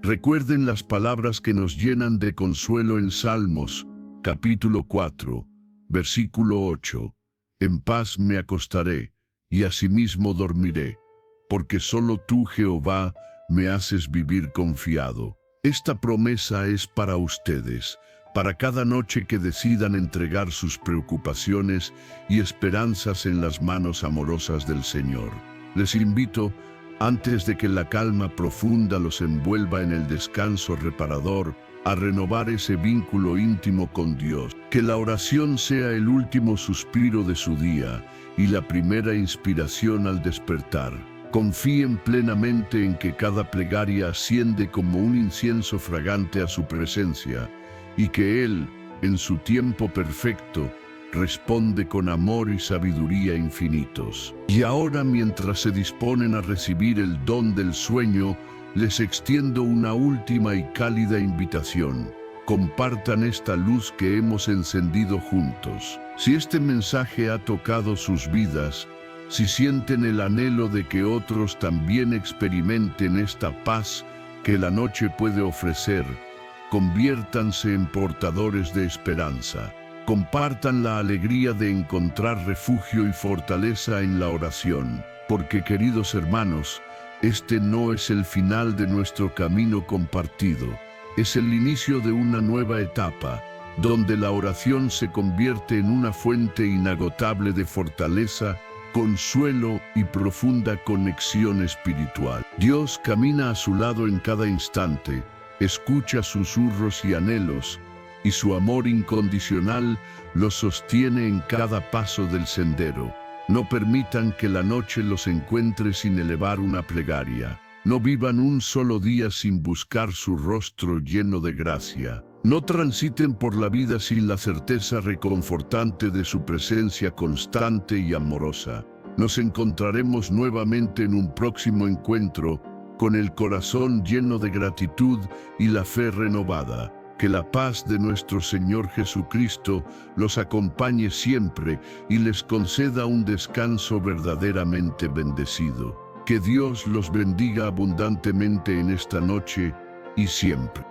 Recuerden las palabras que nos llenan de consuelo en Salmos, capítulo 4, versículo 8. En paz me acostaré, y asimismo dormiré, porque solo tú, Jehová, me haces vivir confiado. Esta promesa es para ustedes, para cada noche que decidan entregar sus preocupaciones y esperanzas en las manos amorosas del Señor. Les invito, antes de que la calma profunda los envuelva en el descanso reparador, a renovar ese vínculo íntimo con Dios. Que la oración sea el último suspiro de su día y la primera inspiración al despertar. Confíen plenamente en que cada plegaria asciende como un incienso fragante a su presencia y que Él, en su tiempo perfecto, responde con amor y sabiduría infinitos. Y ahora, mientras se disponen a recibir el don del sueño, les extiendo una última y cálida invitación. Compartan esta luz que hemos encendido juntos. Si este mensaje ha tocado sus vidas, si sienten el anhelo de que otros también experimenten esta paz que la noche puede ofrecer, conviértanse en portadores de esperanza. Compartan la alegría de encontrar refugio y fortaleza en la oración, porque, queridos hermanos, este no es el final de nuestro camino compartido, es el inicio de una nueva etapa, donde la oración se convierte en una fuente inagotable de fortaleza, consuelo y profunda conexión espiritual. Dios camina a su lado en cada instante, escucha susurros y anhelos, y su amor incondicional los sostiene en cada paso del sendero. No permitan que la noche los encuentre sin elevar una plegaria. No vivan un solo día sin buscar su rostro lleno de gracia. No transiten por la vida sin la certeza reconfortante de su presencia constante y amorosa. Nos encontraremos nuevamente en un próximo encuentro, con el corazón lleno de gratitud y la fe renovada. Que la paz de nuestro Señor Jesucristo los acompañe siempre y les conceda un descanso verdaderamente bendecido. Que Dios los bendiga abundantemente en esta noche y siempre.